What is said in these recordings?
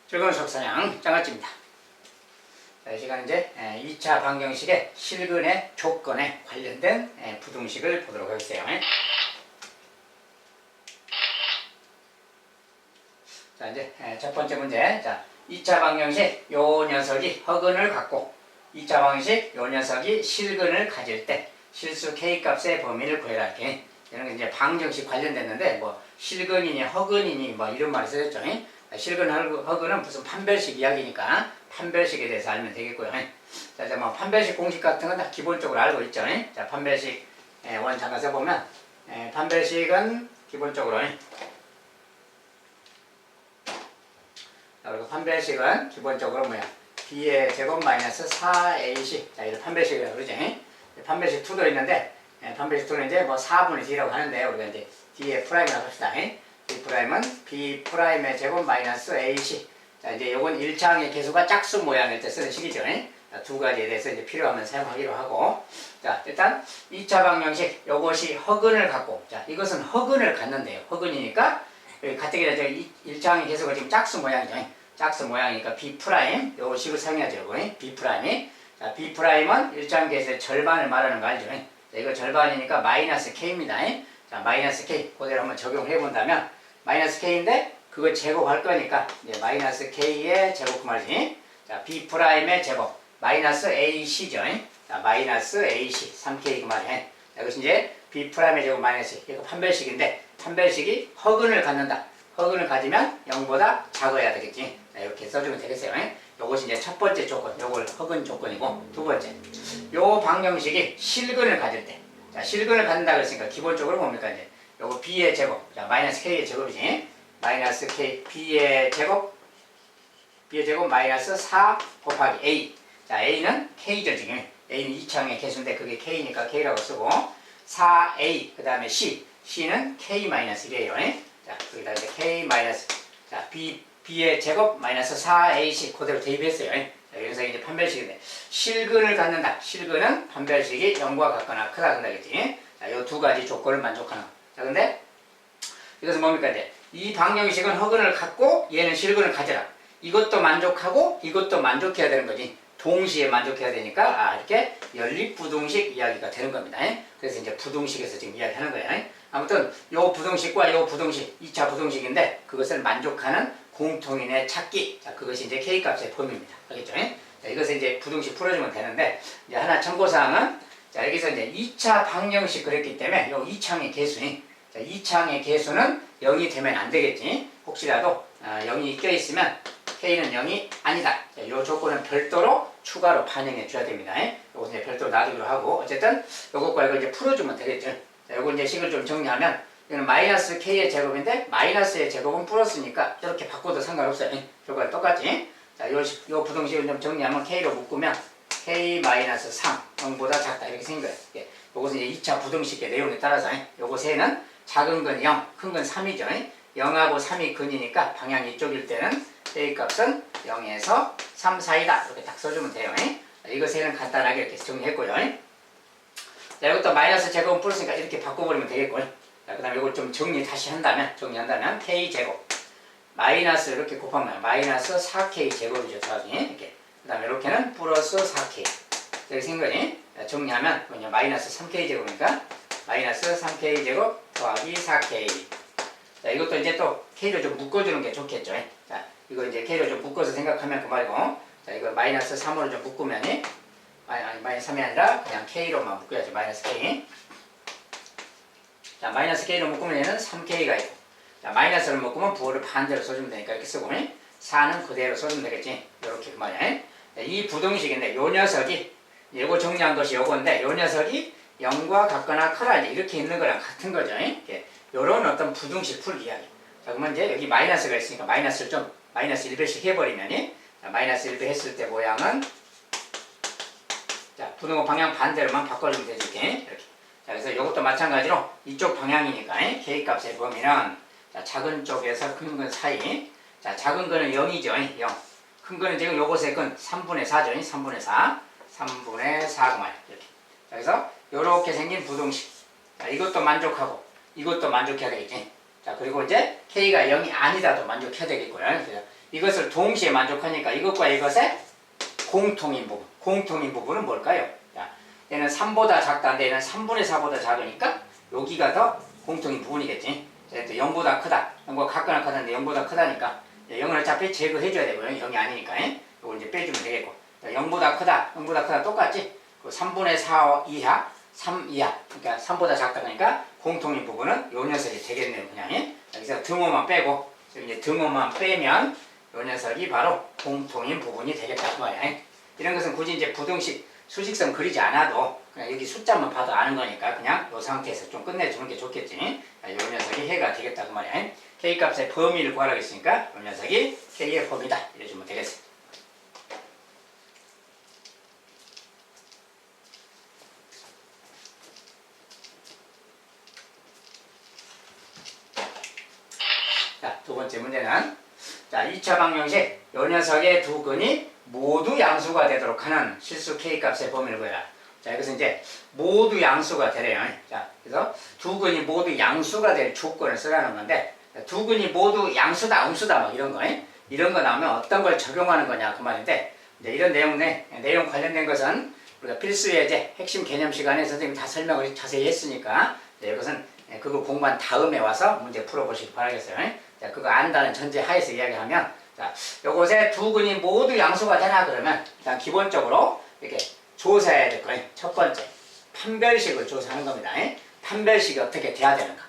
즐거운 수학사냥 장아찌입니다. 자, 이 시간 이제 2차 방정식의 실근의 조건에 관련된 부등식을 보도록 하겠어요. 자, 이제 첫 번째 문제. 자, 2차 방정식 요 녀석이 허근을 갖고 2차 방정식 요 녀석이 실근을 가질 때 실수 k 값의 범위를 구해라. 이렇게 이런 게 이제 방정식 관련됐는데 뭐 실근이니 허근이니 뭐 이런 말이 쓰였죠. 실근 허근은 무슨 판별식 이야기니까 판별식에 대해서 알면 되겠고요. 자, 이제 뭐 판별식 공식 같은 건 다 기본적으로 알고 있죠. 자, 판별식 원 잠깐 써보면 판별식은 기본적으로 자, 그리고 판별식은 기본적으로 뭐야? b의 제곱 마이너스 4ac. 자, 이거 판별식이라고 그러지. 판별식 2도 있는데 판별식 2는 이제 뭐 4분의 d라고 하는데 우리가 이제 d의 프라임이라고 합시다. d 프라임은 b 프라임의 제곱 마이너스 ac. 자, 이제 요건 1차항의 개수가 짝수 모양일 때 쓰는 식이죠. 자, 두 가지에 대해서 이제 필요하면 사용하기로 하고. 자, 일단 2차 방정식 요것이 허근을 갖고. 자, 이것은 허근을 갖는데요. 허근이니까 가뜩이나 1차항의 개수가 지금 짝수 모양이죠. 짝수 모양이니까 b 프라임 요 식을 사용해야죠. b 프라임이. 자, b 프라임은 1차항 개수의 절반을 말하는 거 알죠? 자, 이거 절반이니까 마이너스 k입니다. 자, 마이너스 k 그대로 한번 적용해 본다면 마이너스 k인데 그거 제곱할 거니까 이제 마이너스 k의 제곱 그 말이지. 자, b 프라임의 제곱 마이너스 ac죠. 자, 마이너스 ac 3k 그 말이야. 자, 이것이 이제 b 프라임의 제곱 마이너스 이거 판별식인데 판별식이 허근을 갖는다. 허근을 가지면 0보다 작아야 되겠지. 자, 이렇게 써주면 되겠어요. 요것이 이제 첫 번째 조건, 요걸 허근 조건이고, 두 번째, 요 방정식이 실근을 가질 때, 자, 실근을 갖는다 그랬으니까 기본적으로 뭡니까 이제 요거 b의 제곱, 자, 마이너스 k의 제곱이지. 마이너스 k b의 제곱 마이너스 4 곱하기 a. 자, a는 k죠 지금. a는 2차항의 개수인데 그게 k니까 k라고 쓰고 4a 그 다음에 c는 k-1이에요. 자, 여기다 이제 k-, 자, b의 제곱 마이너스 4ac 그대로 대입했어요. 자, 여기서 이제 판별식인데 실근을 갖는다. 실근은 판별식이 0과 같거나 크다 그러겠지. 자, 요 두 가지 조건을 만족하는 거. 자, 근데 이것은 뭡니까 이제 이 방정식은 허근을 갖고 얘는 실근을 가져라. 이것도 만족하고 이것도 만족해야 되는 거지. 동시에 만족해야 되니까 이렇게 연립부등식 이야기가 되는 겁니다. 그래서 이제 부등식에서 지금 이야기하는 거예요. 아무튼 요 부등식과 요 부등식 2차 부등식인데 그것을 만족하는 공통인의 찾기. 자, 그것이 이제 k값의 범위입니다. 알겠죠? 자, 이것을 이제 부등식 풀어주면 되는데 이제 하나 참고사항은 자, 여기서 이제 2차 방정식 그랬기 때문에 요 2차항의 개수니 자, 2차항의 개수는 0이 되면 안 되겠지. 혹시라도 0이 껴있으면 k는 0이 아니다. 자, 이 조건은 별도로 추가로 반영해 줘야 됩니다. 요거 이제 별도로 놔두기로 하고 어쨌든 요것과 이걸 이제 풀어주면 되겠죠. 자, 요거 이제 식을 좀 정리하면 이거는 마이너스 k의 제곱인데 마이너스의 제곱은 플러스니까 이렇게 바꿔도 상관없어요. 결과는 똑같지. 자, 요 부등식을 좀 정리하면 k로 묶으면 k-3 0보다 작다 이렇게 생긴 거예요. 요것은 이제 2차 부등식의 내용에 따라서 요것에는 작은 건 0, 큰 건 3이죠. 0하고 3이 근이니까 방향이 이쪽일 때는 k값은 0에서 3 사이다. 이렇게 딱 써주면 돼요. 이것에는 간단하게 이렇게 정리했고요. 자, 이것도 마이너스 제곱은 플러스니까 이렇게 바꿔버리면 되겠고요. 자, 그 다음에 이걸 좀 정리한다면 k제곱 마이너스 이렇게 곱하면 마이너스 4k 제곱이죠. 더하기 이렇게. 그 다음에 이렇게는 플러스 4k 이렇게 생긴 거지. 자, 정리하면 그냥 마이너스 3k 제곱이니까 마이너스 3k 제곱 더하기 4k. 자, 이것도 이제 또 k를 좀 묶어주는 게 좋겠죠. 자, 이거 이제 k를 좀 묶어서 생각하면 그 말이고. 자, 이거 마이너스 3으로 좀 묶으면 마이너스 3이 아니라 그냥 k로만 묶어야지. 마이너스 k. 자, 마이너스 k로 묶으면 얘는 3k가 있고. 자, 마이너스를 묶으면 부호를 반대로 써주면 되니까 이렇게 쓰고 4는 그대로 써주면 되겠지. 이렇게 그 말이야. 자, 이 부등식인데 요 녀석이 이거 정리한 것이 요건데 요 녀석이 0과 같거나 크다 이렇게 있는 거랑 같은 거죠. 이렇게 요런 어떤 부등식 풀 이야기. 자, 그러면 이제 여기 마이너스가 있으니까 마이너스를 좀 마이너스 1배씩 해버리면 자, 마이너스 1배 했을 때 모양은 자, 부등호 방향 반대로만 바꿔주면 되지. 이렇게. 자, 그래서 이것도 마찬가지로 이쪽 방향이니까 k값의 범위는 자, 작은 쪽에서 큰 건 사이. 자, 작은 거는 0이죠. 0. 큰 거는 지금 요것의 건 3분의 4죠. 3분의 4. 3분의 4그 말. 이렇게. 자, 그래서 요렇게 생긴 부등식. 자, 이것도 만족하고 이것도 만족해야 되겠지. 자, 그리고 이제 k가 0이 아니다도 만족해야 되겠고요. 그래서 이것을 동시에 만족하니까 이것과 이것의 공통인 부분. 공통인 부분은 뭘까요? 자, 얘는 3보다 작다는데 얘는 3분의 4보다 작으니까 여기가 더 공통인 부분이겠지. 자, 또 0보다 크다. 0보다 같거나 크다는데 0보다 크다니까 0을 어차피 제거해줘야 되고요. 0이 아니니까. 이걸 이제 빼주면 되겠고. 자, 0보다 크다. 0보다 크다 똑같지? 그 3분의 4 이하, 3 이하. 그러니까 3보다 작다 그러니까 공통인 부분은 요 녀석이 되겠네요. 그냥. 여기서 등호만 빼고 이제 등호만 빼면 요 녀석이 바로 공통인 부분이 되겠다 그 말이야. 이런 것은 굳이 이제 부등식 수직선 그리지 않아도 그냥 여기 숫자만 봐도 아는 거니까 그냥 요 상태에서 좀 끝내주는 게 좋겠지. 요 녀석이 해가 되겠다 그 말이야. K값의 범위를 구하라고 했으니까 요 녀석이 K의 범위다 이래주면 되겠어. 자, 두 번째 문제는 자, 2차 방정식 요 녀석의 두 근이 모두 양수가 되도록 하는 실수 K값의 범위를 구해라. 자, 이것은 이제 모두 양수가 되래요. 자, 그래서 두 근이 모두 양수가 될 조건을 쓰라는 건데 두 근이 모두 양수다, 음수다 막 이런 거 이런 거 나오면 어떤 걸 적용하는 거냐 그 말인데 이제 이런 내용 관련된 것은 우리가 필수 예제 핵심 개념 시간에 선생님이 다 설명을 자세히 했으니까 이것은 그거 공부한 다음에 와서 문제 풀어보시기 바라겠어요. 자, 그거 안다는 전제 하에서 이야기하면 자, 요것에 두 근이 모두 양수가 되나 그러면 일단 기본적으로 이렇게 조사해야 될 거예요. 첫 번째, 판별식을 조사하는 겁니다. 판별식이 어떻게 돼야 되는가.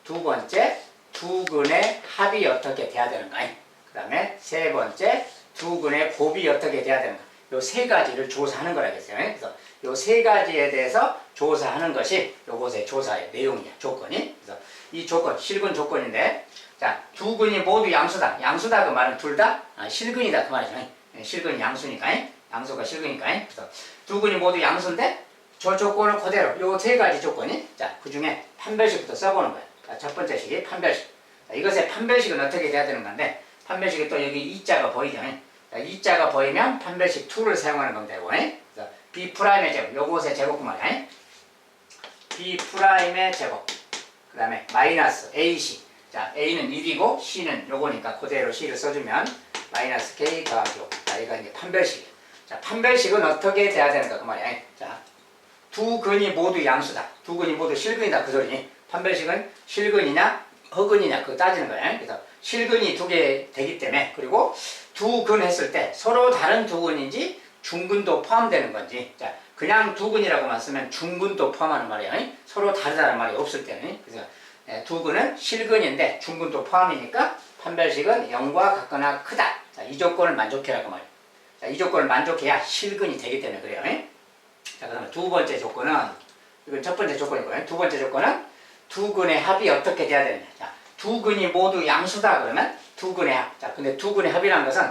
두 번째, 두 근의 합이 어떻게 돼야 되는가. 그 다음에 세 번째, 두 근의 곱이 어떻게 돼야 되는가. 요 세 가지를 조사하는 거라겠어요. 그래서 요 세 가지에 대해서 조사하는 것이 요것의 조사의 내용이야. 조건이. 그래서 이 조건, 실근 조건인데 자, 두 근이 모두 양수다. 양수다 그 말은 둘 다 실근이다 그 말이죠. 실근이 양수니까. 양수가 실근이니까. 그래서 두 근이 모두 양수인데 저 조건을 그대로 요 세 가지 조건이 자, 그 중에 판별식부터 써보는 거예요. 자, 첫 번째 식이 판별식. 자, 이것의 판별식은 어떻게 돼야 되는 건데 판별식이 또 여기 이자가 보이죠. 자, 이자가 보이면 판별식 2를 사용하는 겁니다. 이거. 그래서 B'의 제곱. 요것의 제곱 그 말이야. B'의 제곱. 그 다음에 마이너스 AC. 자, A는 1이고 C는 요거니까 그대로 C를 써주면 마이너스 K 더하기 5. 자, 이거 이제 판별식이에요. 자, 판별식은 어떻게 돼야 되는가 그 말이야. 자, 두 근이 모두 양수다. 두 근이 모두 실근이다 그 소리니. 판별식은 실근이냐 허근이냐 그거 따지는 거야. 그래서 실근이 두 개 되기 때문에 그리고 두 근 했을 때 서로 다른 두 근인지 중근도 포함되는 건지 자, 그냥 두 근이라고만 쓰면 중근도 포함하는 말이야. 서로 다르다는 말이 없을 때는. 그래서 두 근은 실근인데 중근도 포함이니까 판별식은 0과 같거나 크다. 자, 이 조건을 만족해라고 말이야. 자, 이 조건을 만족해야 실근이 되기 때문에 그래요. 자, 그 다음에 두 번째 조건은 이건 첫 번째 조건이고요. 두 번째 조건은 두 근의 합이 어떻게 돼야 되느냐. 자, 두 근이 모두 양수다 그러면 두 근의 합. 자, 근데 두 근의 합이라는 것은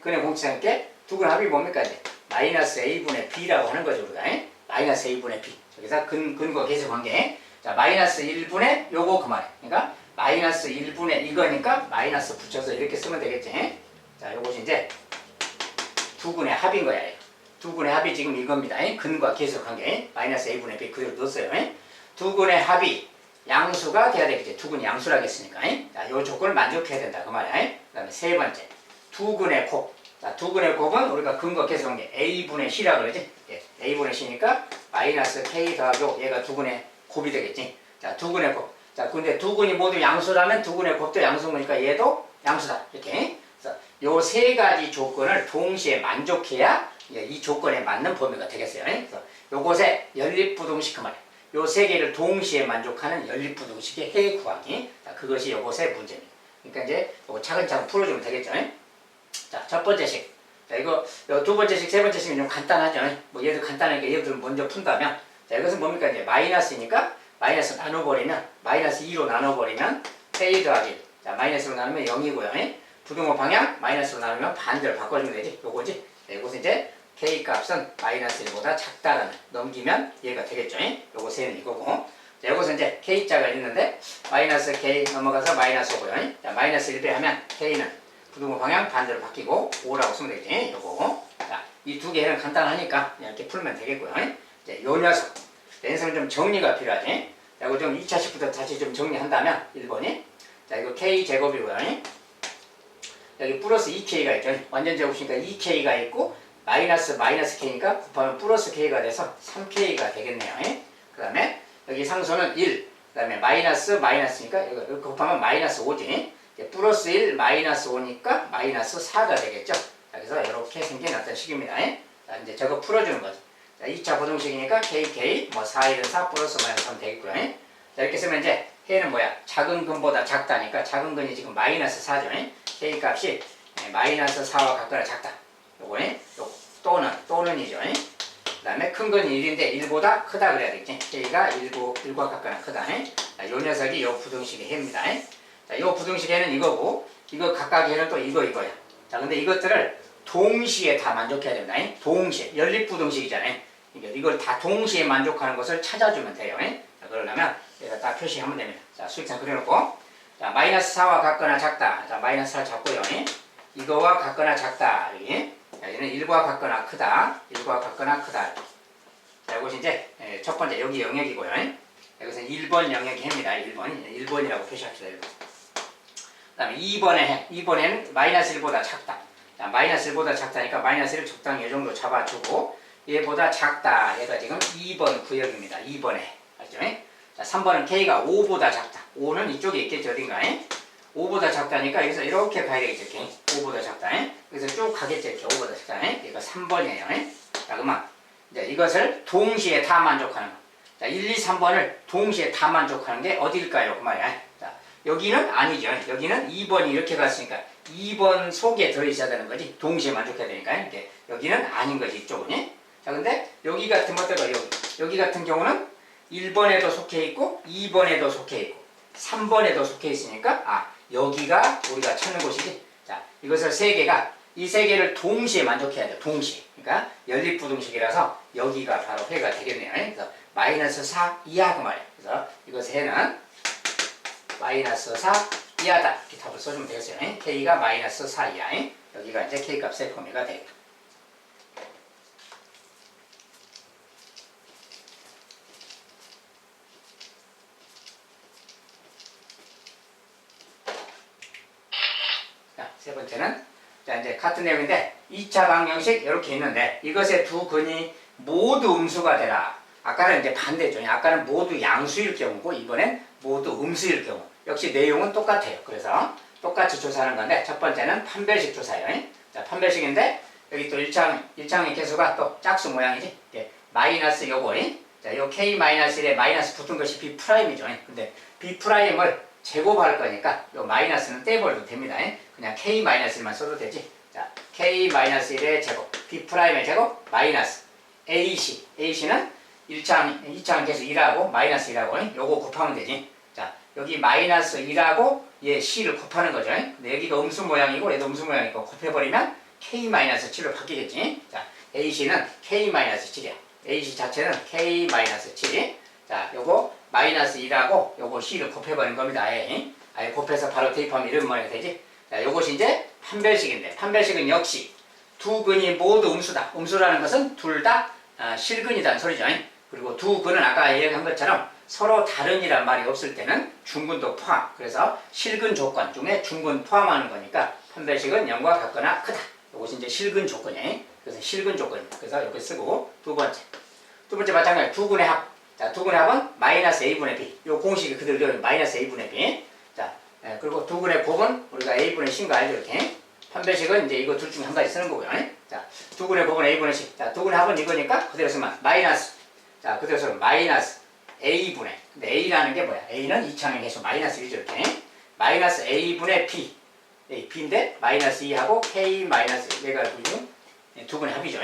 근의 공치상께 두 근의 합이 뭡니까 이제 마이너스 A분의 B라고 하는 거죠 우리가. 마이너스 A분의 B. 여기서 근과 계수 관계. 자, 마이너스 1분의 요거 그 말이에요. 그러니까 마이너스 1분의 이거니까 마이너스 붙여서 이렇게 쓰면 되겠지. 자, 요것이 이제 두 근의 합인 거야. 두 근의 합이 지금 이겁니다. 근과 계수 관계. 마이너스 A분의 B 그대로 넣었어요. 두 근의 합이 양수가 돼야 되겠지. 두 근이 양수라고 했으니까. 자, 요 조건을 만족해야 된다. 그 말이야. 그 다음에 세 번째. 두 근의 곱. 자, 두 근의 곱은 우리가 근과 계수 관계 A분의 C라고 그러지. A분의 C니까 마이너스 K 더하기 5. 얘가 두 근의 곱이 되겠지. 자, 두 근의 곱. 자, 근데 두 근이 모두 양수라면 두 근의 곱도 양수니까 얘도 양수다. 이렇게. 그래서 요 세 가지 조건을 동시에 만족해야 이 조건에 맞는 범위가 되겠어요. 그래서 요것에 연립부등식 그 말이에요. 요 세 개를 동시에 만족하는 연립부등식의 해 구하기. 자, 그것이 요것의 문제입니다. 그러니까 이제 요거 차근차근 풀어주면 되겠죠. 자, 첫 번째 식. 자, 이거 두 번째 식, 세 번째 식은 좀 간단하죠. 뭐 얘도 간단하니까 얘들 먼저 푼다면 자, 이것은 뭡니까 이제 마이너스니까 마이너스 나눠버리면 마이너스 2로 나눠버리면 K 더하기 1. 자, 마이너스로 나누면 0이고요. 부등호 방향 마이너스로 나누면 반대로 바꿔주면 되지. 요거지. 자, 이것은 이제 K 값은 마이너스 1보다 작다라는 넘기면 얘가 되겠죠. 요거 세는 이거고. 자, 요것은 이제 K자가 있는데 마이너스 K 넘어가서 마이너스 5고요. 자, 마이너스 1배 하면 K는 부등호 방향 반대로 바뀌고 5라고 쓰면 되겠지. 요거. 자, 이 두 개는 간단하니까 이렇게 풀면 되겠고요. 이제 요 녀석. 얘는 좀 정리가 필요하지. 자, 이거 좀 2차식부터 다시 좀 정리한다면 1번이 자, 이거 K제곱이고요. 여기 플러스 2k가 있죠. 완전 제곱이니까 2k가 있고 마이너스 K니까 곱하면 플러스 K가 돼서 3K가 되겠네요. 그 다음에 여기 상수는 1, 그 다음에 마이너스니까 이거 곱하면 마이너스 5지. 플러스 1, 마이너스 5니까 마이너스 4가 되겠죠. 자, 그래서 이렇게 생긴 어떤 식입니다. 자, 이제 저거 풀어주는 거죠. 자, 2차 부등식이니까 KK, 뭐 4, 1은 4 플러스 마이너스 하면 되겠고요. 자, 이렇게 쓰면 이제 해는 뭐야? 작은 근보다 작다니까 작은 근이 지금 마이너스 4죠. K 값이 마이너스 4와 같거나 작다. 요거는 또는이죠. 그 다음에 큰 건 1인데 1보다 크다 그래야 되겠지. K가 1과 같거나 크다. 자, 요 녀석이 요 부등식의 해입니다. 자, 요 부등식에는 이거고 이거 각각 해는 또 이거야. 자, 근데 이것들을 동시에 다 만족해야 됩니다. 동시에 연립부등식이잖아요. 이걸 다 동시에 만족하는 것을 찾아주면 돼요. 자, 그러려면 여기다 딱 표시하면 됩니다. 자, 수익상 그려놓고 자, 마이너스 4와 같거나 작다. 자, 마이너스 4 잡고요. 이거와 같거나 작다. 여기. 자, 얘는 1과 같거나 크다. 1과 같거나 크다. 자, 이것이 이제 첫 번째 여기 영역이고요. 여기서 1번 영역이 해입니다. 1번이라고 표시합시다. 1번. 그 다음에 2번에 해. 2번에는 마이너스 1보다 작다. 자, 마이너스 1보다 작다니까 마이너스 1을 적당히 이 정도 잡아주고 얘보다 작다. 얘가 지금 2번 구역입니다. 2번에. 알죠? 자, 3번은 K가 5보다 작다. 5는 이쪽에 있겠죠. 어딘가에. 5보다 작다니까 여기서 이렇게 가야 되겠죠. K. 5보다 작다. 그래서 쭉 가겠죠. 이렇게 5보다 작다. 얘가 3번이에요. 자, 그러면 이제 이것을 동시에 다 만족하는 거. 자, 1, 2, 3번을 동시에 다 만족하는 게 어딜까요? 그 말이야. 자, 여기는 아니죠. 여기는 2번이 이렇게 갔으니까 2번 속에 들어있어야 되는 거지. 동시에 만족해야 되니까. 이렇게. 여기는 아닌 거지. 이쪽은. 자, 근데 여기 같은 것들과 여기 같은 경우는 1번에도 속해 있고 2번에도 속해 있고 3번에도 속해 있으니까 여기가 우리가 찾는 곳이지. 자, 이것을 이 세 개를 동시에 만족해야 돼. 동시에. 그러니까 연립부등식이라서 여기가 바로 해가 되겠네요. 그래서 마이너스 4 이하 그 말이에요. 그래서 이것의 해는 마이너스 4 이하다. 이렇게 답을 써주면 되겠어요. K가 마이너스 4 이하. 여기가 이제 K 값의 범위가 되겠다. 자, 세 번째는 자, 이제 같은 내용인데 2차 방정식 이렇게 있는데 이것의 두 근이 모두 음수가 되라. 아까는 이제 반대죠. 아까는 모두 양수일 경우고 이번엔 모두 음수일 경우. 역시 내용은 똑같아요. 그래서 똑같이 조사하는 건데 첫 번째는 판별식 조사예요. 자, 판별식인데 여기 또 1창의 개수가 또 짝수 모양이지. 마이너스 요거. 자, 요 K-1에 마이너스 붙은 것이 B'이죠. 근데 B'을 제곱할 거니까 요 마이너스는 떼버려도 됩니다. 그냥 K-1만 써도 되지. 자, K-1의 제곱, B'의 제곱, 마이너스 AC는 2차항 계수 2라고 마이너스 2라고 요거 곱하면 되지. 자, 여기 마이너스 2라고 얘 C를 곱하는 거죠. 근데 여기가 음수 모양이고 얘도 음수 모양이고 곱해버리면 K-7로 바뀌겠지. 자, AC는 K-7이야. AC 자체는 K-7. 자, 요거 마이너스 2라고 요거 C를 곱해버린 겁니다. 아예 곱해서 바로 대입하면 이런 모양이 되지. 자, 요것이 이제 판별식인데 판별식은 역시 두 근이 모두 음수다. 음수라는 것은 둘 다 실근이라는 소리죠. 그리고 두 근은 아까 얘기한 것처럼 서로 다른이란 말이 없을 때는 중근도 포함. 그래서 실근 조건 중에 중근 포함하는 거니까 판별식은 0과 같거나 크다. 이것이 이제 실근 조건이에요. 그래서 실근 조건입니다. 그래서 이렇게 쓰고 두 번째 마찬가지 두 근의 합. 자, 두 근의 합은 마이너스 A분의 B. 요 공식이 그대로 되어 있는 마이너스 A분의 B. 자, 그리고 두 근의 곱은 우리가 A분의 C인 거 알죠? 이렇게. 판별식은 이제 이거 둘 중에 한 가지 쓰는 거고요. 자, 두 근의 곱은 A분의 C. 자, 두 근의 합은 이거니까 그대로 쓰면 마이너스. 자, 그대로 쓰면 마이너스 A분의. 근데 A라는 게 뭐야? A는 2차항의 개수 마이너스 1이죠. 이렇게. 마이너스 A분의 B. B인데 마이너스 2하고 K 마이너스 1. 얘가 두 근의 합이죠.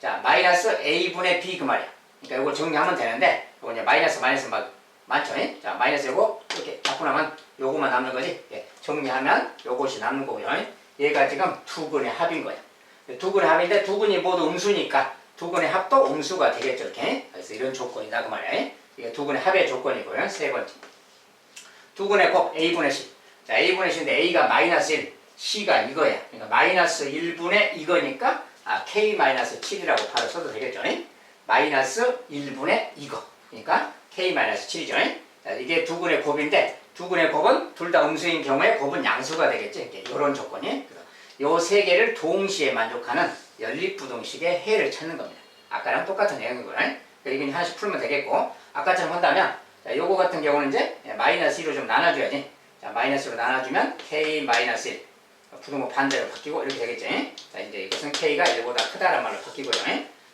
자, 마이너스 A분의 B 그 말이야. 그러니까 이거 정리하면 되는데 이거 이제 마이너스 막 많죠. 자, 마이너스 요거 이렇게 잡고 나면 요거만 남는 거지. 정리하면 요것이 남는 거고요. 얘가 지금 두 근의 합인 거야. 두 근의 합인데 두 근이 모두 음수니까 두 근의 합도 음수가 되겠죠. 이렇게. 그래서 이런 조건이다 그 말이야. 이게 두 근의 합의 조건이고요. 세 번째. 두 근의 곱 A분의 C. 자, A분의 C인데 A가 마이너스 1, C가 이거야. 그러니까 마이너스 1분의 이거니까 K-7이라고 바로 써도 되겠죠. 마이너스 1분의 이거. 그러니까 K-7이죠. 자, 이게 두 근의 곱인데 두 군의 곱은 둘 다 음수인 경우에 곱은 양수가 되겠지. 이런 조건이. 요 세 개를 동시에 만족하는 연립부등식의 해를 찾는 겁니다. 아까랑 똑같은 내용이고요. 이건 하나씩 풀면 되겠고, 아까처럼 한다면, 자, 요거 같은 경우는 이제 마이너스 1로 좀 나눠줘야지. 자, 마이너스로 나눠주면 k 마이너스 1. 부등호 반대로 바뀌고 이렇게 되겠지. 자, 이제 이것은 k가 1보다 크다란 말로 바뀌고요.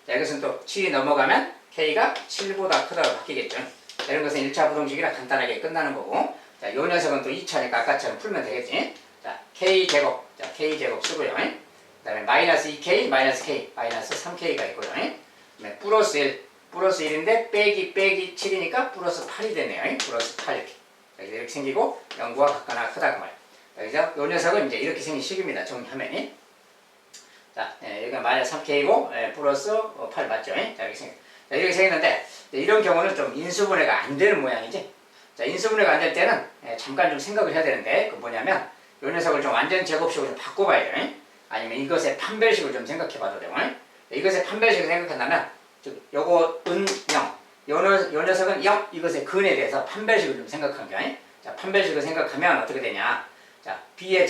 자, 이것은 또 7이 넘어가면 k가 7보다 크다로 바뀌겠죠. 자, 이런 것은 1차 부등식이라 간단하게 끝나는 거고, 자, 요 녀석은 또 2차니까 아까처럼 풀면 되겠지. 자, k제곱, 자, k제곱 쓰고요. 그 다음에 마이너스 2k, 마이너스 k, 마이너스 3k가 있고요. 그 다음에 플러스 1, 플러스 1인데 빼기 7이니까 플러스 8이 되네요. 플러스 8 이렇게. 자, 이렇게 생기고 0보다 같거나 크다 그 말. 그래서 요 녀석은 이제 이렇게 생긴 식입니다. 정리하면이. 자, 여기가 마이너스 3k고 플러스 8 맞죠? 자, 이렇게 생겼는데 이런 경우는 좀 인수분해가 안 되는 모양이지. 자, 인수분해가 안 될 때는 잠깐 좀 생각을 해야 되는데 그 뭐냐면 요 녀석을 좀 완전 제곱식으로 좀 바꿔봐야 돼요. 아니면 이것의 판별식을 좀 생각해 봐도 되고, 이것의 판별식을 생각한다면 즉 요거 은 0, 요 녀석은 0, 이것의 근에 대해서 판별식을 좀 생각하는 거예요. 자, 판별식을 생각하면 어떻게 되냐. 자, b의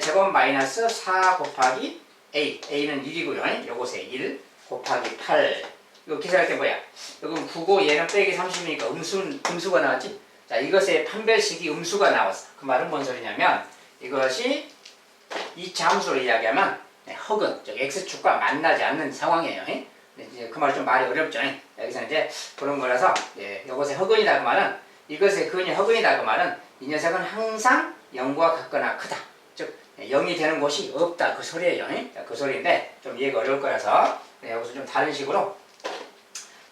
제곱 마이너스 4 곱하기 a는 1이고요. 요것에 1 곱하기 8. 이거 계산할 때 뭐야? 여기 9고 얘는 빼기 30이니까 음수가 나왔지? 자, 이것의 판별식이 음수가 나왔어. 그 말은 뭔 소리냐면 이것이 이차 함수로 이야기하면 흑은 즉 x축과 만나지 않는 상황이에요. 이제 그 말 좀 말이 어렵죠. 여기서 이제 그런 거라서 이것의 흑은이다 그 말은 이것의 근이 흑은이다 그 말은 이 녀석은 항상 0과 같거나 크다. 즉 0이 되는 곳이 없다 그 소리예요. 자, 그 소리인데 좀 이해가 어려울 거라서 여기서 좀 다른 식으로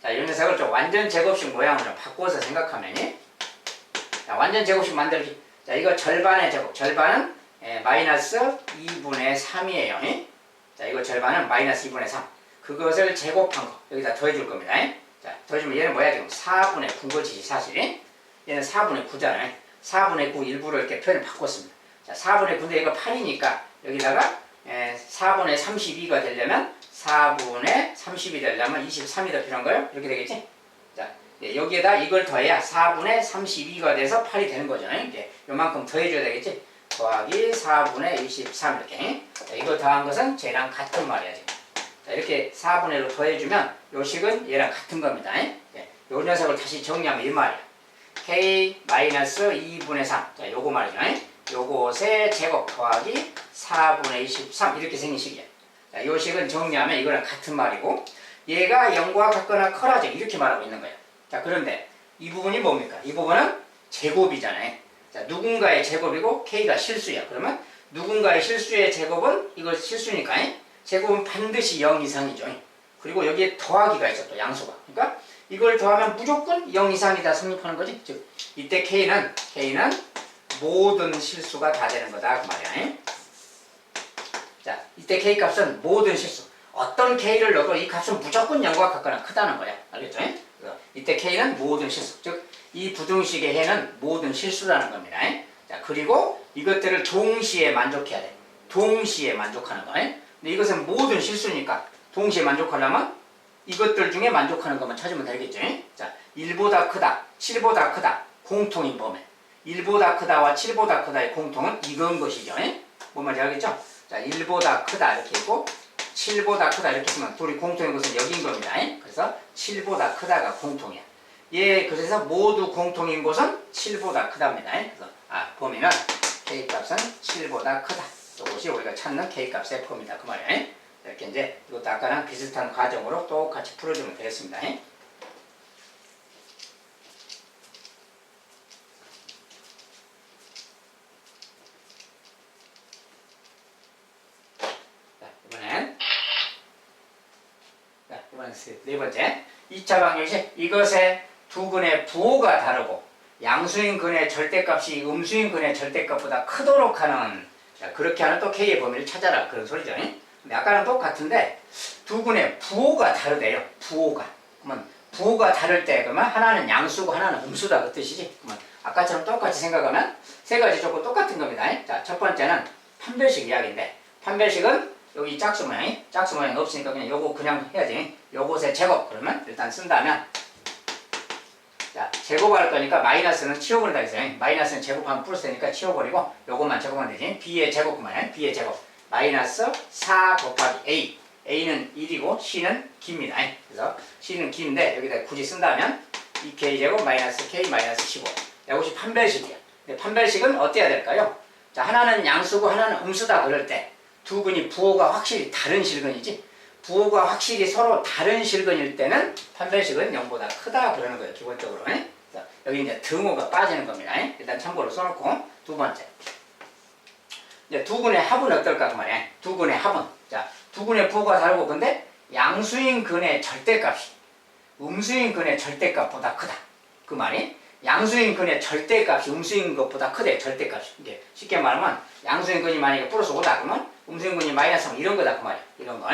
자, 이 녀석을 좀 완전 제곱식 모양을 좀 바꿔서 생각하면 자, 완전 제곱식 만들기. 자, 이거 절반의 제곱. 절반은 마이너스 2분의 3이에요. 자, 이거 절반은 마이너스 2분의 3. 그것을 제곱한 거. 여기다 더해줄 겁니다. 자, 더해주면 얘는 뭐야, 지금? 4분의 9인 거지, 사실. 얘는 4분의 9잖아요. 4분의 9 일부러 이렇게 표현을 바꿨습니다. 자, 4분의 9인데 이거 8이니까 여기다가 4분의 32가 되려면 4분의 30이 되려면 23이 더 필요한 거예요? 이렇게 되겠지? 자, 여기에다 이걸 더해야 4분의 32가 돼서 8이 되는 거죠. 이제 요만큼 더해줘야 되겠지? 더하기 4분의 23 이렇게. 자, 이거 더한 것은 쟤랑 같은 말이야 지금. 자, 이렇게 4분의 1로 더해주면 요 식은 얘랑 같은 겁니다. 요 녀석을 다시 정리하면 이 말이야. k-2분의 3. 자, 요거 말이죠. 요것의 제곱 더하기 4분의 23 이렇게 생긴 식이야. 자, 요 식은 정리하면 이거랑 같은 말이고 얘가 0과 같거나 커라져 이렇게 말하고 있는 거예요. 자, 그런데 이 부분이 뭡니까? 이 부분은 제곱이잖아요. 자, 누군가의 제곱이고 k가 실수야. 그러면 누군가의 실수의 제곱은 이거 실수니까 제곱은 반드시 0 이상이죠. 그리고 여기에 더하기가 있어 또 양수가. 그러니까 이걸 더하면 무조건 0 이상이다 성립하는 거지. 즉 이때 k는 모든 실수가 다 되는 거다 그 말이야. 자, 이때 k 값은 모든 실수. 어떤 k를 넣어도 이 값은 무조건 0과 같거나 크다는 거야. 알겠죠? 이때 k는 모든 실수. 즉 이 부등식의 해는 모든 실수라는 겁니다. 자, 그리고 이것들을 동시에 만족해야 돼. 동시에 만족하는 거. 근데 이것은 모든 실수니까 동시에 만족하려면 이것들 중에 만족하는 것만 찾으면 되겠죠. 자, 1보다 크다, 7보다 크다, 공통인 범위. 1보다 크다와 7보다 크다의 공통은 이건 것이죠. 뭔 말인지 알겠죠? 자, 1보다 크다 이렇게 있고 7보다 크다 이렇게 쓰면 둘이 공통인 것은 여기인 겁니다. 그래서 7보다 크다가 공통이야. 그래서 모두 공통인 곳은 7보다 크답니다. 그래서 범위는 k값은 7보다 크다. 이것이 우리가 찾는 k값의 범위다. 그 말이에요. 이렇게 이제 이것도 아까랑 비슷한 과정으로 똑같이 풀어주면 되겠습니다. 이번엔 네 번째 2차 방정식. 이것의 두 근의 부호가 다르고 양수인 근의 절대값이 음수인 근의 절대값보다 크도록 하는, 자, 그렇게 하는 또 k의 범위를 찾아라 그런 소리죠. 근데 아까랑 똑같은데 두 근의 부호가 다르대요. 부호가. 그러면 부호가 다를 때 그러면 하나는 양수고 하나는 음수다 그 뜻이지. 그러면 아까처럼 똑같이 생각하면 세 가지 조건 똑같은 겁니다. 자, 첫 번째는 판별식 이야기인데 판별식은 여기 짝수 모양이 없으니까 그냥 요거 그냥 해야지. 요것의 제곱 그러면 일단 쓴다면 자, 제곱할 거니까 마이너스는 치워버린다 했어요. 마이너스는 제곱하면 플러스 되니까 치워버리고 요것만 제곱하면 되지. b의 제곱 그만해. b의 제곱. 마이너스 4 곱하기 a. a는 1이고 c는 기입니다. 그래서 c는 기인데 여기다 굳이 쓴다면 2k 제곱 마이너스 k 마이너스 15. 이것이 판별식이야. 근데 판별식은 어때야 될까요? 자, 하나는 양수고 하나는 음수다 그럴 때 두 근이 부호가 확실히 다른 실근이지. 부호가 확실히 서로 다른 실근일 때는 판별식은 0보다 크다 그러는 거예요. 기본적으로. 그래서 여기 이제 등호가 빠지는 겁니다. 일단 참고로 써놓고 두 번째. 이제 두 근의 합은 어떨까 그 말이야. 두 근의 합은. 자, 두 근의 부호가 다르고 근데 양수인 근의 절대값이 음수인 근의 절대값보다 크다. 그 말이 양수인 근의 절대값이 음수인 것보다 크대. 절대값이. 이게 쉽게 말하면 양수인 근이 만약에 플러스 5다 그러면 음수인 근이 마이너스 3 이런 거다 그 말이야. 이런 거.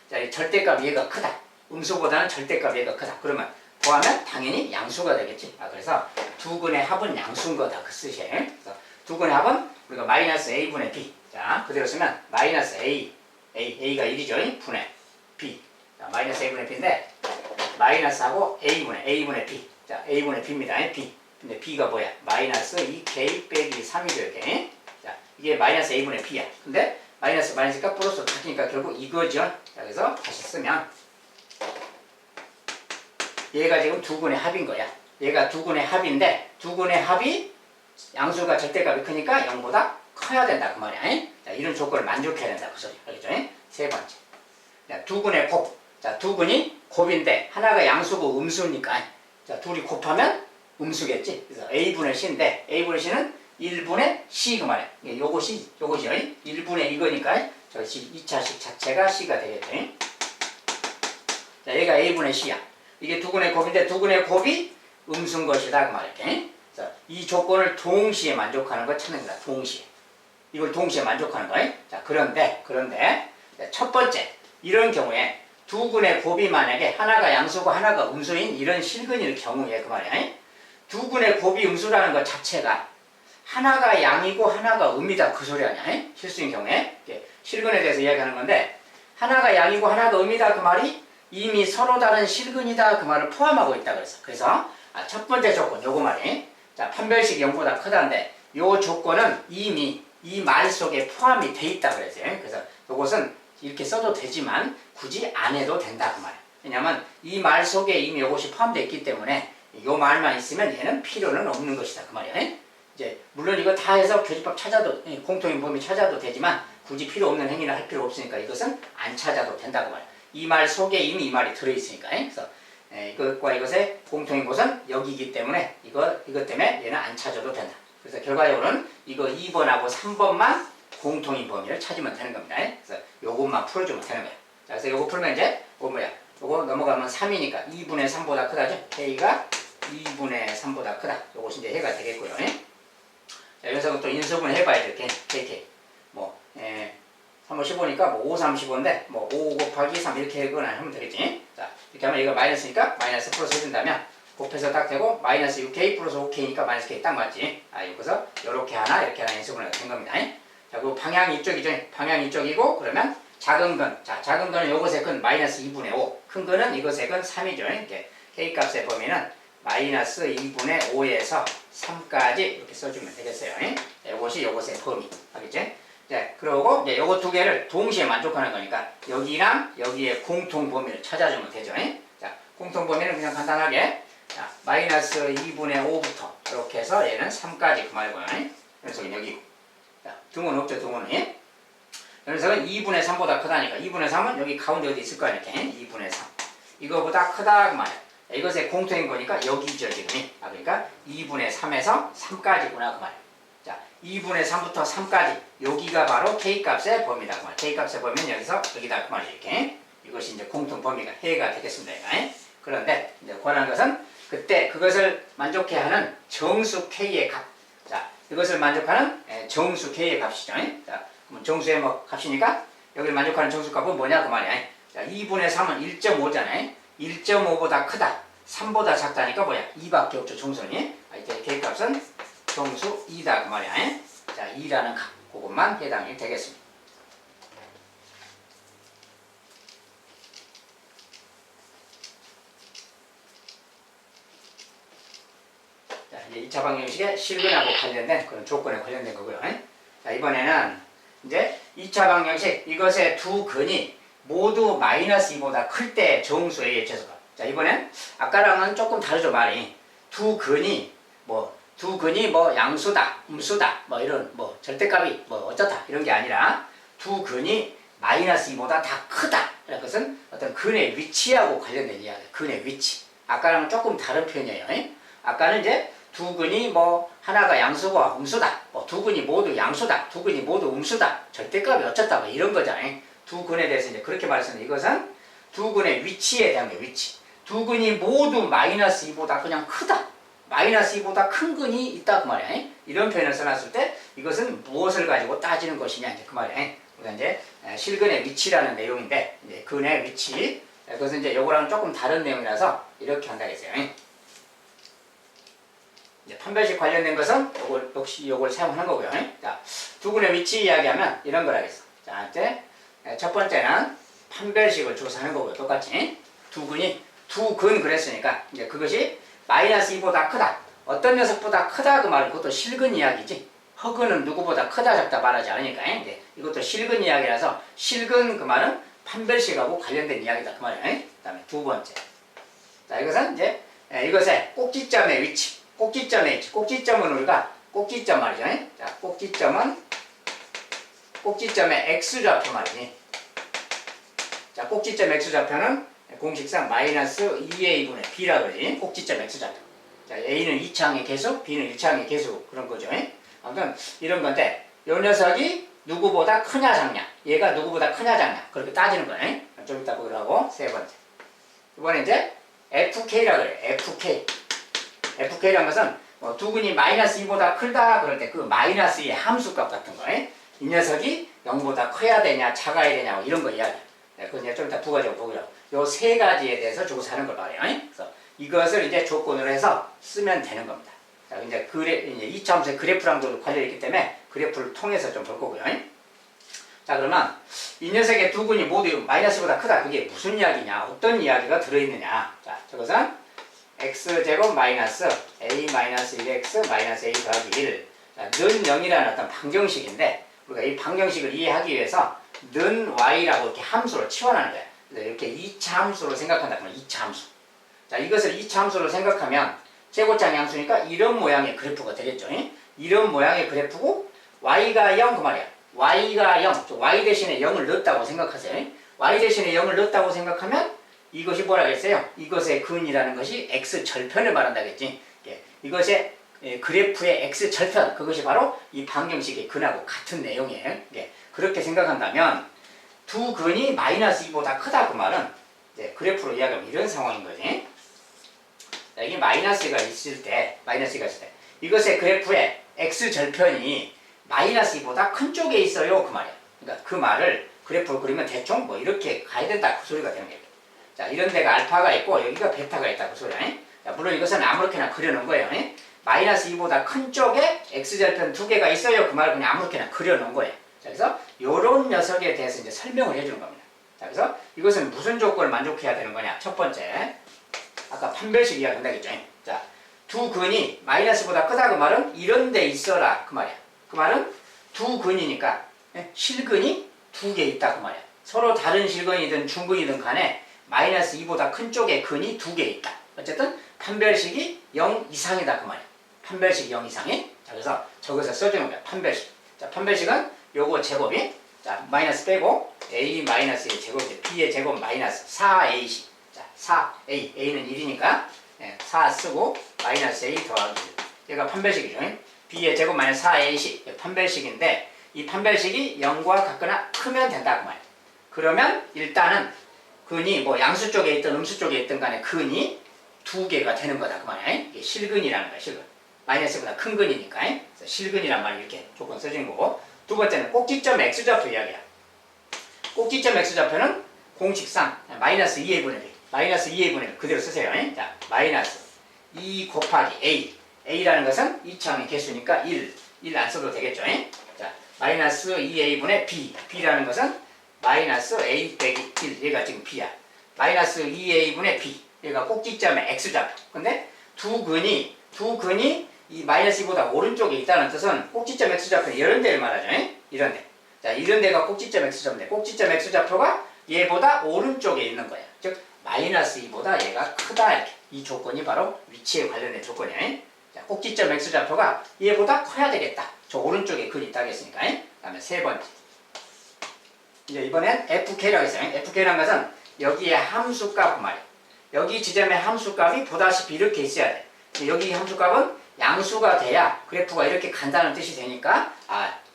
자, 이 절대값 얘가 크다. 음수보다는 절대값 얘가 크다. 그러면 더하면 당연히 양수가 되겠지. 그래서 두 근의 합은 양수인 거다. 그 뜻이에요. 그래서 두 근의 합은 우리가 마이너스 a분의 b. 자, 그대로 쓰면 마이너스 a가 1이죠. 분의 b. 자, 마이너스 a분의 b인데 마이너스하고 a분의 b. 자, a분의 b입니다. b. 근데 b가 뭐야? 마이너스 2k 빼기 3이죠. 이렇게. 자, 이게 마이너스 a분의 b야. 근데 마이너스가 플러스 바뀌니까 결국 이거죠. 자, 그래서 다시 쓰면 얘가 지금 두 근의 합인 거야. 얘가 두 근의 합인데 두 근의 합이 양수가 절대값이 크니까 0보다 커야 된다 그 말이야. 자, 이런 조건을 만족해야 된다 그 소리. 알겠죠? 세 번째. 자, 두 근의 곱. 자, 두 근이 곱인데 하나가 양수고 음수니까 자, 둘이 곱하면 음수겠지. 그래서 a분의 c인데 a분의 c는 1분의 c 그 말이야. 요것이요. 1분의 이거니까 저 2차식 자체가 c가 되겠죠. 자, 얘가 a분의 c야. 이게 두 근의 곱인데 두 근의 곱이 음수인 것이다 그 말이야. 그래서 이 조건을 동시에 만족하는 걸 찾는 거다. 동시에. 이걸 동시에 만족하는 거야. 자, 그런데 첫 번째 이런 경우에 두 근의 곱이 만약에 하나가 양수고 하나가 음수인 이런 실근일 경우에 그 말이야. 두 근의 곱이 음수라는 것 자체가 하나가 양이고 하나가 음이다 그 소리 아니야? 실수인 경우에 실근에 대해서 이야기하는 건데 하나가 양이고 하나가 음이다 그 말이 이미 서로 다른 실근이다 그 말을 포함하고 있다 그래서 첫 번째 조건 요거 말이 자 판별식 0보다 크다는데 요 조건은 이미 이 말 속에 포함이 돼 있다 그랬어요. 그래서 요것은 이렇게 써도 되지만 굳이 안 해도 된다 그 말이야. 왜냐면 이 말 속에 이미 요것이 포함되어 있기 때문에 요 말만 있으면 얘는 필요는 없는 것이다 그 말이야. 이제 물론 이거 다 해서 교집합 찾아도 공통인 범위 찾아도 되지만 굳이 필요 없는 행위를 할 필요 없으니까 이것은 안 찾아도 된다고 말이야. 이 말 속에 이미 이 말이 들어있으니까. 그래서 이것과 이것의 공통인 곳은 여기이기 때문에 이것 때문에 얘는 안 찾아도 된다. 그래서 결과적으로는 이거 2번하고 3번만 공통인 범위를 찾으면 되는 겁니다. 그래서 요것만 풀어주면 되는 거야. 자, 그래서 요거 풀면 이제 요거 넘어가면 3이니까 2분의 3보다 크다죠. K가 2분의 3보다 크다. 요것이 이제 해가 되겠고요. 자, 여기서 또 인수분해 해봐야 돼. KK. 3호 15니까 5, 3, 15인데 5 곱하기 3 이렇게 하면 되겠지. 자, 이렇게 하면 이거 마이너스니까 마이너스 플러스 해준다면 곱해서 딱 되고 마이너스 6K 플러스 5K니까 마이너스 K 딱 맞지. 여기서 요렇게 하나 이렇게 하나 인수분해가 된 겁니다. 자, 그 방향 이쪽이죠. 방향 이쪽이고 그러면 작은 건, 자, 작은 거는 요것의 근 마이너스 2분의 5, 큰 거는 이것의 근 3이죠. 이렇게 K 값의 범위는 마이너스 2분의 5에서 3까지 이렇게 써주면 되겠어요. 이것이 요것의 범위. 알겠지? 네, 그러고 이제 요거 두 개를 동시에 만족하는 거니까 여기랑 여기에 공통 범위를 찾아주면 되죠. 자, 공통 범위는 그냥 간단하게 자, 마이너스 2분의 5부터 이렇게 해서 얘는 3까지 그 말고요. 녀석은 여기고. 자, 등호는 없죠, 등호는. 녀석은 2분의 3보다 크다니까 2분의 3은 여기 가운데 어디 있을 거야, 이렇게. 2분의 3. 이거보다 크다 그 말이야. 이것의 공통인 거니까 여기죠, 지금이. 그러니까 2분의 3에서 3까지구나 그 말이야. 자, 2분의 3부터 3까지 여기가 바로 K값의 범위다 그 말이야. K값의 범위는 여기서 여기다 그 말이야, 이렇게. 이것이 이제 공통 범위가 해가 되겠습니다. 그런데 이제 권한 것은 그때 그것을 만족해 하는 정수 K의 값. 자, 이것을 만족하는 정수 K의 값이죠. 자, 그럼 정수의 값이니까 여기를 만족하는 정수 값은 뭐냐 그 말이야. 자, 2분의 3은 1.5잖아요. 1.5보다 크다. 3보다 작다니까 뭐야? 2밖에 없죠, 정수는. 이제 K값은 정수 2다 그 말이야. 자, 2라는 값. 그것만 해당이 되겠습니다. 2차 방정식의 실근하고 관련된 그런 조건에 관련된 거고요. 자, 이번에는 이제 2차 방정식 이것의 두 근이 모두 마이너스 2보다 클 때 정수에 의해서. 자, 이번엔 아까랑은 조금 다르죠, 말이. 두 근이 뭐 양수다, 음수다, 뭐 이런 뭐 절대값이 뭐 어쩌다 이런 게 아니라 두 근이 마이너스 2보다 다 크다. 그것은 어떤 근의 위치하고 관련된 이야기예요. 근의 위치. 아까랑 조금 다른 표현이에요. 아까는 이제 두 근이 뭐 하나가 양수고 음수다. 뭐 두 근이 모두 양수다. 두 근이 모두 음수다. 절대값이 어쩌다 뭐 이런 거잖아요. 두 근에 대해서 이제 그렇게 말했었는데 이것은 두 근의 위치에 대한 거예요. 위치. 두 근이 모두 마이너스 2보다 그냥 크다. 마이너스 2보다 큰 근이 있다 그 말이야. 이런 표현을 써놨을 때 이것은 무엇을 가지고 따지는 것이냐 이제 그 말이야. 그러니까 이제 실근의 위치라는 내용인데 이제 근의 위치. 그것은 이제 요거랑 조금 다른 내용이라서 이렇게 한다겠어요. 이제 판별식 관련된 것은 요걸 역시 요걸 사용하는 거고요. 자, 두 근의 위치 이야기하면 이런 걸 하겠어. 자, 이제 첫 번째는 판별식을 조사하는 거고요. 똑같이 두 근 그랬으니까 이제 그것이 마이너스 2보다 크다. 어떤 녀석보다 크다 그 말은 그것도 실근 이야기지. 허근은 누구보다 크다 작다 말하지 않으니까 이제 이것도 실근 이야기라서 실근 그 말은 판별식하고 관련된 이야기다 그 말이에요. 그 다음에 두 번째. 자, 이것은 이제 이것의 꼭지점의 위치. 꼭지점의 위치. 꼭지점은 우리가 꼭지점 말이죠. 자, 꼭지점의 x좌표 말이니. 자, 꼭지점 x좌표는 공식상 마이너스 2a분의 b라 그러지. 꼭지점 x좌표. 자, a는 2차항의 개수, b는 1차항의 개수 그런 거죠. 아무튼 이런 건데 요 녀석이 누구보다 크냐 작냐, 얘가 누구보다 크냐 작냐 그렇게 따지는 거네. 좀 이따 보기로 하고 세 번째. 이번에 이제 fk라 그래. fk라는 것은 두 근이 마이너스 2보다 크다 그럴 때 그 마이너스 2의 함수값 같은 거. 이 녀석이 0보다 커야 되냐 작아야 되냐 뭐 이런 거 이야기. 그건 이제 좀 이따 부가적으로 보기로 하고 요 세 가지에 대해서 주고 사는 걸 말해요. 그래서 이것을 이제 조건으로 해서 쓰면 되는 겁니다. 자, 이제 이제 2차 함수의 그래프랑도 관련이 있기 때문에 그래프를 통해서 좀 볼 거고요. 자, 그러면 이 녀석의 두 근이 모두 마이너스보다 크다. 그게 무슨 이야기냐? 어떤 이야기가 들어있느냐? 자, 저것은 x제곱 마이너스 a 마이너스 1x 마이너스 a 더하기 1. 자, 는 0이라는 어떤 방정식인데 우리가 이 방정식을 이해하기 위해서 는 y라고 이렇게 함수로 치환하는 거야. 이렇게 2차 함수로 생각한다. 2차 함수. 자, 이것을 2차 함수로 생각하면 제곱장 양수니까 이런 모양의 그래프가 되겠죠. 이런 모양의 그래프고 y가 0 그 말이야. y가 0. y 대신에 0을 넣었다고 생각하세요. y 대신에 0을 넣었다고 생각하면 이것이 뭐라겠어요? 이것의 근이라는 것이 x절편을 말한다겠지. 이것의 그래프의 x절편 그것이 바로 이 방정식의 근하고 같은 내용이에요. 그렇게 생각한다면 두 근이 마이너스 2보다 크다 그 말은 이제 그래프로 이야기하면 이런 상황인 거지. 여기 마이너스가 있을 때 이것의 그래프의 x절편이 마이너스 2보다 큰 쪽에 있어요 그 말이야. 그러니까 그 말을 그래프로 그리면 대충 뭐 이렇게 가야 된다 그 소리가 되는 거예요. 자, 이런 데가 알파가 있고 여기가 베타가 있다 그 소리야. 자, 물론 이것은 아무렇게나 그려놓은 거예요. 마이너스 2보다 큰 쪽에 x절편 두 개가 있어요 그 말을 그냥 아무렇게나 그려놓은 거예요. 자, 그래서 요런 녀석에 대해서 이제 설명을 해주는 겁니다. 자, 그래서 이것은 무슨 조건을 만족해야 되는 거냐? 첫 번째, 아까 판별식 이야기 한다겠죠. 자, 두 근이 마이너스보다 크다 그 말은 이런 데 있어라 그 말이야. 그 말은 두 근이니까 실근이 두 개 있다 그 말이야. 서로 다른 실근이든 중근이든 간에 마이너스 2보다 큰 쪽에 근이 두 개 있다. 어쨌든 판별식이 0 이상이다 그 말이야. 판별식이 0 이상이. 자, 그래서 저것을 써주는 거야. 판별식. 자, 판별식은 요거 제곱이 자 마이너스 빼고 a 마이너스의 제곱이 b의 제곱 마이너스 4ac. 자, 4a. a는 1이니까 4 쓰고 마이너스 a 더하기 1. 얘가 판별식이죠. b의 제곱 마이너스 4ac 판별식인데 이 판별식이 0과 같거나 크면 된다 그 말이야. 그러면 일단은 근이 뭐 양수 쪽에 있든 음수 쪽에 있든 간에 근이 두 개가 되는 거다 그 말이야. 이게 실근이라는 거야. 실근. 마이너스보다 큰 근이니까. 그래서 실근이란 말을 이렇게 조건 써주는 거고. 두 번째는 꼭지점 x좌표 이야기야. 꼭지점 x좌표는 공식상 마이너스 2a 분의 1. 마이너스 2a 분의 1 그대로 쓰세요. 자, 마이너스 2 곱하기 a. a라는 것은 2차항의 개수니까 1 안 써도 되겠죠. 자, 마이너스 2a 분의 b. b라는 것은 마이너스 a 빼기 1. 얘가 지금 b야. 마이너스 2a 분의 b. 얘가 꼭지점의 x좌표. 근데 두 근이 이 마이너스 2보다 오른쪽에 있다는 뜻은 꼭지점 x좌표 이런 데를 말하죠. 이런 데. 자, 이런 데가 꼭지점 x좌표인데 꼭지점 x좌표가 얘보다 오른쪽에 있는 거야. 즉 마이너스 2보다 얘가 크다 이렇게. 이 조건이 바로 위치에 관련된 조건이야. 자, 꼭지점 x좌표가 얘보다 커야 되겠다. 저 오른쪽에 근이 있다고 했으니까. 그 다음에 세 번째. 이제 이번엔 fk라고 했어요. fk라는 것은 여기에 함수값 그 말이야. 여기 지점의 함수값이 보다시피 이렇게 있어야 돼. 여기 함수값은 양수가 돼야 그래프가 이렇게 간다는 뜻이 되니까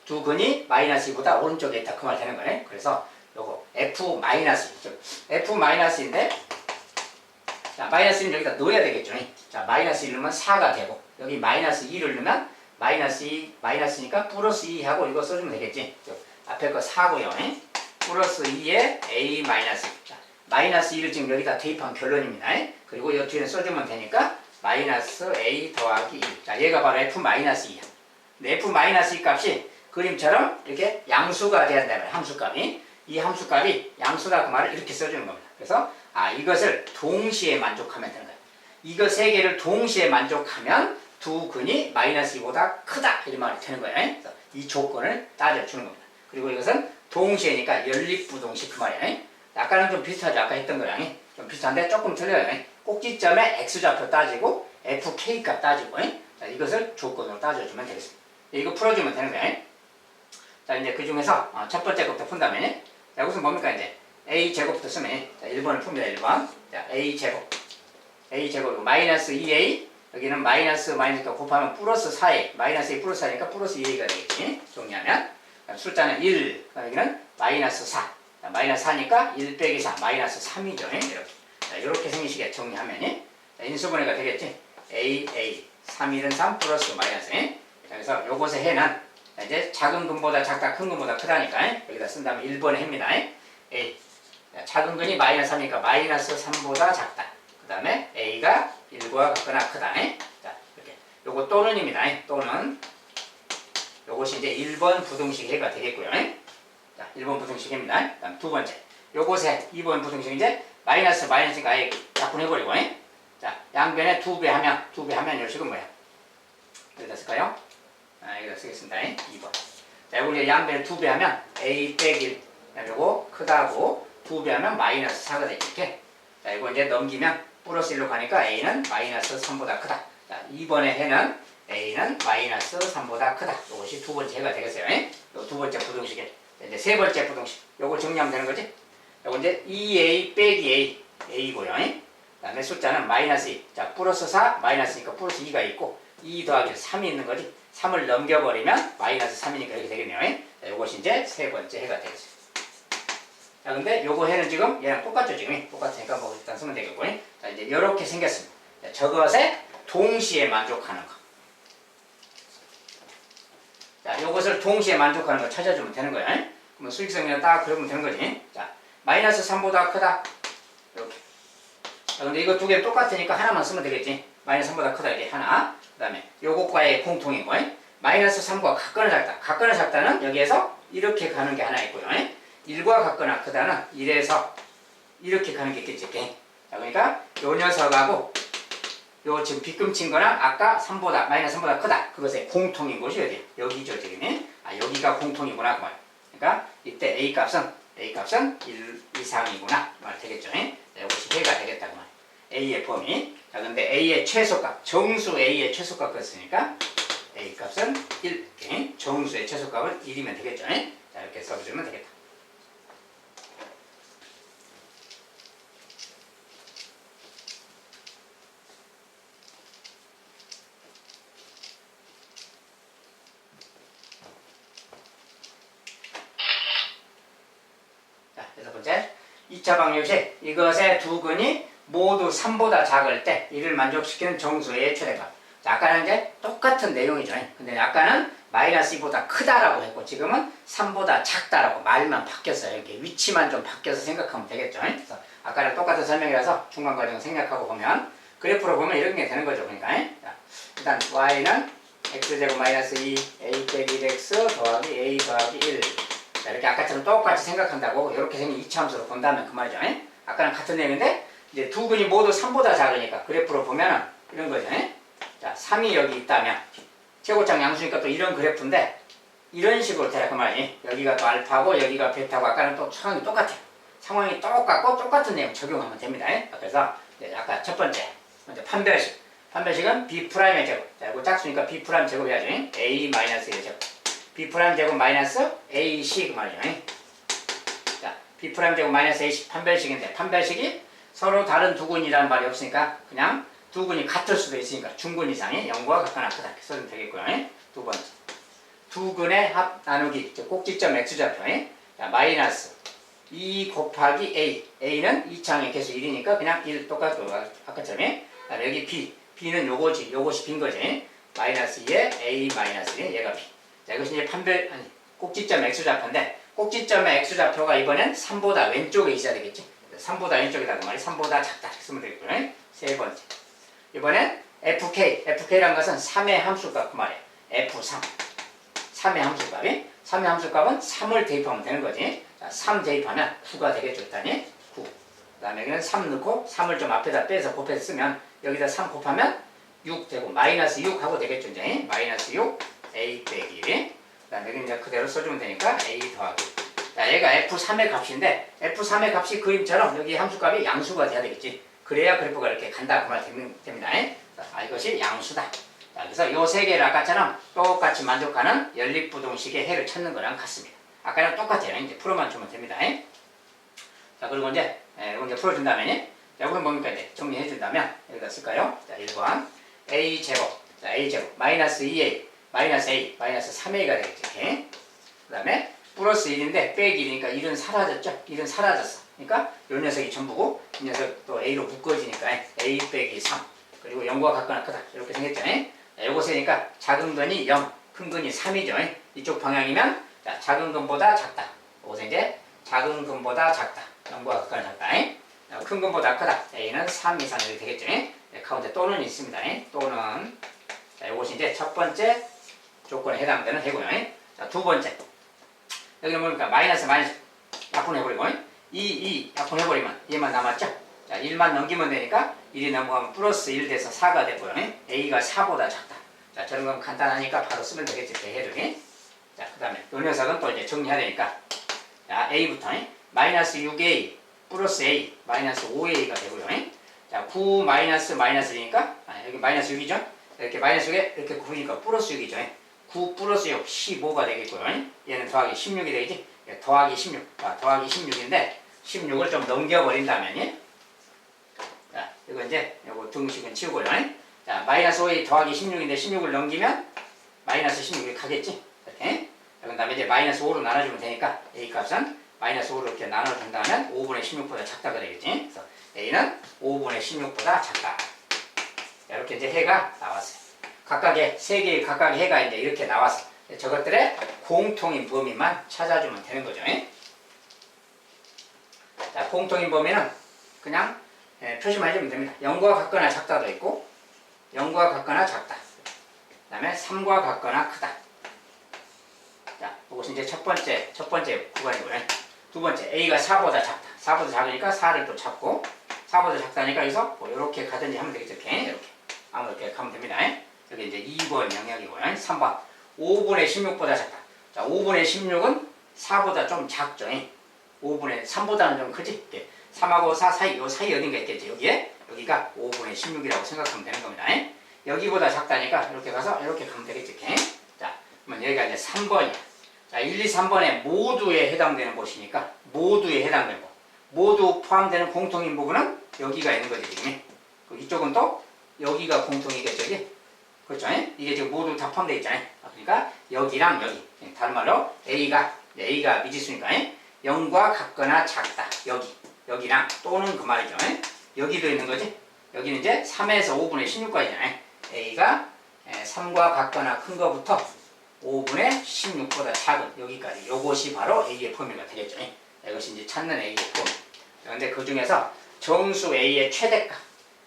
두 근이 마이너스 2보다 오른쪽에 있다 그 말 되는 거네. 그래서 요거 f 마이너스 f 마이너스인데 자 마이너스 1은 여기다 넣어야 되겠죠. 자 마이너스 1 넣으면 4가 되고 여기 마이너스 2를 넣으면 마이너스 2 마이너스니까 플러스 2 하고 이거 써주면 되겠지. 앞에 거 4고요. 플러스 2에 a 마이너스 자, 마이너스 2를 지금 여기다 대입한 결론입니다. 그리고 이 뒤에는 써주면 되니까 마이너스 a 더하기 2. 자, 얘가 바로 f 마이너스 2야. 근데 f 마이너스 2 값이 그림처럼 이렇게 양수가 돼야 한다면 함수값이 이 함수값이 양수다 그 말을 이렇게 써주는 겁니다. 그래서 이것을 동시에 만족하면 되는 거예요. 이거 세 개를 동시에 만족하면 두 근이 마이너스 2보다 크다 이런 말이 되는 거예요. 그래서 이 조건을 따져주는 겁니다. 그리고 이것은 동시에니까 연립부동식 그 말이에요. 아까는 좀 비슷하죠. 아까 했던 거랑 좀 비슷한데 조금 틀려요. 꼭지점에 x좌표 따지고 fk 값 따지고 자, 이것을 조건으로 따져주면 되겠습니다. 이거 풀어주면 되는 거예요. 자 이제 그 중에서 첫 번째 것부터 푼다면 자 이것은 뭡니까 이제 a제곱부터 쓰면 자 1번을 풉니다. 1번 자 a제곱 마이너스 2a 여기는 마이너스 곱하면 플러스 4a 마이너스 2 플러스 4니까 플러스 2a가 되겠지. 정리하면 숫자는 1 여기는 마이너스 4 자, 마이너스 4니까 1 빼기 4 마이너스 3이죠. 이렇게 자, 이렇게 생기시게 정리하면 자, 인수분해가 되겠지. a 3, 1은 3 플러스 마이너스 자, 그래서 요것의 해는 이제 작은 근보다 작다 큰 근보다 크다니까 여기다 쓴다면 1번의 해입니다. a 작은 근이 마이너스 3이니까 마이너스 3보다 작다. 그 다음에 a가 1과 같거나 크다. 자 이렇게 요거 또는입니다. 또는 요것이 이제 1번 부등식 해가 되겠고요. 자 1번 부등식 해입니다. 그 다음 두 번째 요것의 2번 부등식 이제 마이너스니까 아예 약분해버리고 자 양변에 2배 하면 요식은 뭐야? 여기다 쓸까요? 여기다 쓰겠습니다. 2번 자 요거 이제 양변에 2배 하면 a 빼기 1 요거 크다고 2배 하면 마이너스 4가 되겠게 자 이거 이제 넘기면 플러스 1로 가니까 a는 마이너스 3보다 크다. 자 2번의 해는 a는 마이너스 3보다 크다. 이것이 두 번째 해가 되겠어요. 요 두 번째 부등식에 이제 세 번째 부등식 요거 정리하면 되는 거지. 요거 이제 2a 빼기 a고요. 그 다음에 숫자는 마이너스 2. 자 플러스 4 마이너스니까 플러스 2가 있고 2 더하기 3이 있는 거지. 3을 넘겨버리면 마이너스 3이니까 이렇게 되겠네요. 자, 요것이 이제 세 번째 해가 되겠어요. 자 근데 요거 해는 지금 얘랑 똑같죠. 지금 똑같으니까 뭐 일단 쓰면 되겠고 자 이제 이렇게 생겼습니다. 자, 저것에 동시에 만족하는 거. 자 요것을 동시에 만족하는 거 찾아주면 되는 거야. 그러면 수익성이랑 딱 그러면 되는 거지. 자 마이너스 3보다 크다 이렇게. 자 근데 이거 두 개 똑같으니까 하나만 쓰면 되겠지. 마이너스 3보다 크다 이게 하나. 그 다음에 요것과의 공통인 거 마이너스 3과 같거나 작다. 같거나 작다는 여기에서 이렇게 가는 게 하나 있고요. 1과 같거나 크다는 1에서 이렇게 가는 게 있겠지. 자, 그러니까 요 녀석하고 요 지금 빗금친 거랑 아까 3보다 마이너스 3보다 크다. 그것의 공통인 곳이 어디야? 여기죠 지금. 여기가 공통이구나 그 말. 그러니까 이때 a 값은 1 이상이구나 그 말 되겠죠. 자, 이것이 해가 되겠다 그 말. a의 범위. 자 근데 a의 최소값 정수 a의 최소값 그랬으니까 a 값은 1. 정수의 최소값은 1이면 되겠죠. 자 이렇게 써주면 되겠다. 여섯 번째 2차 방정식 이것의 두 근이 모두 3보다 작을 때 이를 만족시키는 정수의 최대값. 자, 아까는 이제 똑같은 내용이죠. 근데 아까는 마이너스 2보다 크다라고 했고 지금은 3보다 작다라고 말만 바뀌었어요. 이렇게 위치만 좀 바뀌어서 생각하면 되겠죠. 그래서 아까랑 똑같은 설명이라서 중간 과정 생략하고 보면 그래프로 보면 이런 게 되는 거죠. 그러니까 자, 일단 y는 x제곱 마이너스 2 a 빼기 1x 더하기 a 더하기 1 자, 이렇게 아까처럼 똑같이 생각한다고 이렇게 생긴 이차함수로 본다면 그 말이죠. 아까랑 같은 내용인데 이제 두 근이 모두 3보다 작으니까 그래프로 보면은 이런 거죠. 자, 자, 3이 여기 있다면 최고점 양수니까 또 이런 그래프인데 이런 식으로 돼요. 그 말이. 여기가 또 알파고 여기가 베타고 아까는 또 상황이 똑같아요. 상황이 똑같고 똑같은 내용 적용하면 됩니다. 그래서 아까 첫 번째 먼저 판별식. 판별식은 B'의 제곱. 자, 이거 짝수니까 B' 제곱 해야죠. A-1의 제곱. B' 제곱 마이너스 AC 그 말이죠. 자, B' 제곱 마이너스 AC 판별식인데 판별식이 서로 다른 두 근이라는 말이 없으니까 그냥 두 근이 같을 수도 있으니까 중근 이상이 0과 같거나 크다 이렇게 써주면 되겠고요. 두 번째 두 근의 합 나누기 꼭지점 x좌표. 자, 마이너스 2 곱하기 a. a는 2창의 개수 1이니까 그냥 1 똑같고 아까처럼. 여기 b. b는 요것이 빈 거지. 마이너스 2에 a 마이너스 1 얘가 b. 자, 이것이 이제 꼭지점 x좌표인데 꼭지점의 x좌표가 이번엔 3보다 왼쪽에 있어야 되겠지. 3보다 왼쪽이다 그 말이 3보다 작다 이렇게 쓰면 되겠고요. 세 번째 이번엔 fk라는 것은 3의 함수값 그 말이에요. f3 3의 함수값이 3의 함수값은 3을 대입하면 되는 거지. 자, 3 대입하면 9가 되겠죠. 일단이 9. 그 다음에 여기는 3 넣고 3을 좀 앞에다 빼서 곱해서 쓰면 여기다 3 곱하면 6 되고 마이너스 6 하고 되겠죠. 이제 마이너스 6 a 빼기. 그 다음에 여기는 이제 그대로 써주면 되니까 a 더하기. 자, 얘가 f3의 값인데 f3의 값이 그림처럼 여기 함수값이 양수가 돼야 되겠지. 그래야 그래프가 이렇게 간다 그 말 됩니다. 자, 이것이 양수다. 자, 그래서 요 세 개를 아까처럼 똑같이 만족하는 연립부동식의 해를 찾는 거랑 같습니다. 아까랑 똑같아요. 이제 풀어만 주면 됩니다. 자, 그리고 이제 풀어준 다음에 여기는 뭡니까 이제 정리해 준다면 여기다 쓸까요? 자, 1번 a 제곱. 자, a 제곱 마이너스 2a 마이너스 a 마이너스 3a가 되겠죠. 이렇게. 그 다음에 플러스 1인데 빼기 1이니까 1은 사라졌죠? 1은 사라졌어. 그러니까 요 녀석이 전부고 이 녀석 또 a로 묶어지니까 a 빼기 3 그리고 0과 같거나 크다 이렇게 생겼죠. 요것이니까 작은 근이 0, 큰 근이 3이죠. 이쪽 방향이면 자, 작은 근보다 작다. 요것은 이제 작은 근보다 작다. 0과 같거나 작다. 큰 근보다 크다. a는 3 이상 이렇게 되겠죠. 가운데 또는 있습니다. 또는 자, 요것이 이제 첫 번째 조건에 해당되는 해고요. 자, 두 번째 여기는 뭡니까? 마이너스 약분해버리고 2 약분해버리면 얘만 남았죠? 자, 1만 넘기면 되니까 1이 넘어가면 플러스 1 돼서 4가 되고요. a가 4보다 작다. 자, 저런 건 간단하니까 바로 쓰면 되겠죠. 대해를. 자, 그 다음에 이 녀석은 또 이제 정리해야 되니까 자, a부터 마이너스 6a 플러스 a 마이너스 5a가 되고요. 자, 9 마이너스 1이니까 여기 마이너스 6이죠? 이렇게 마이너스 6에 이렇게 9이니까 플러스 6이죠. 9 플러스 6 15가 되겠고요. 얘는 더하기 16이 되겠지? 더하기 16. 자, 더하기 16인데 16을 좀 넘겨버린다면 자, 이거 이제 요거 등식은 치우고요. 자, 마이너스 5a 더하기 16인데 16을 넘기면 마이너스 16이 가겠지? 이렇게. 그 다음에 이제 마이너스 5로 나눠주면 되니까 a 값은 마이너스 5로 이렇게 나눠준다면 5분의 16보다 작다가 되겠지? 그래서 a는 5분의 16보다 작다. 자, 이렇게 이제 해가 나왔어요. 각각의 세 개의 각각의 해가 이제 이렇게 나와서 저것들의 공통인 범위만 찾아주면 되는 거죠. 자, 공통인 범위는 그냥 표시만 해주면 됩니다. 0과 같거나 작다도 있고 0과 같거나 작다. 그 다음에 3과 같거나 크다. 자, 이것은 이제 첫 번째 구간이고요. 두 번째 A가 4보다 작다. 4보다 작으니까 4를 또 잡고 4보다 작다니까 여기서 뭐 이렇게 가든지 하면 되겠죠. 이렇게 아무 이렇게 가면 됩니다. 여기 이제 2번 영역이고요. 3번 5분의 16보다 작다. 자, 5분의 16은 4보다 좀 작죠. 5분의 3보다는 좀 크지. 3하고 4 사이, 요 사이 어딘가 있겠지. 여기가 5분의 16이라고 생각하면 되는 겁니다. 여기보다 작다니까 이렇게 가서 이렇게 가면 되겠지. 이렇게. 자, 그러면 여기가 이제 3번이야. 자, 1, 2, 3번에 모두에 해당되는 곳이니까 모두에 해당되는 곳. 모두 포함되는 공통인 부분은 여기가 있는 거지, 지금. 이쪽은 또 여기가 공통이겠죠. 그렇죠? 이게 지금 모두 다 포함되어 있잖아요. 그러니까 여기랑 여기. 다른 말로 A가 미지수니까 0과 같거나 작다. 여기랑 또는 그 말이죠. 여기도 있는 거지. 여기는 이제 3에서 5분의 16까지잖아요. A가 3과 같거나 큰 거부터 5분의 16보다 작은 여기까지. 요것이 바로 A의 범위가 되겠죠. 이것이 이제 찾는 A의 범위. 그런데 그 중에서 정수 A의 최대값.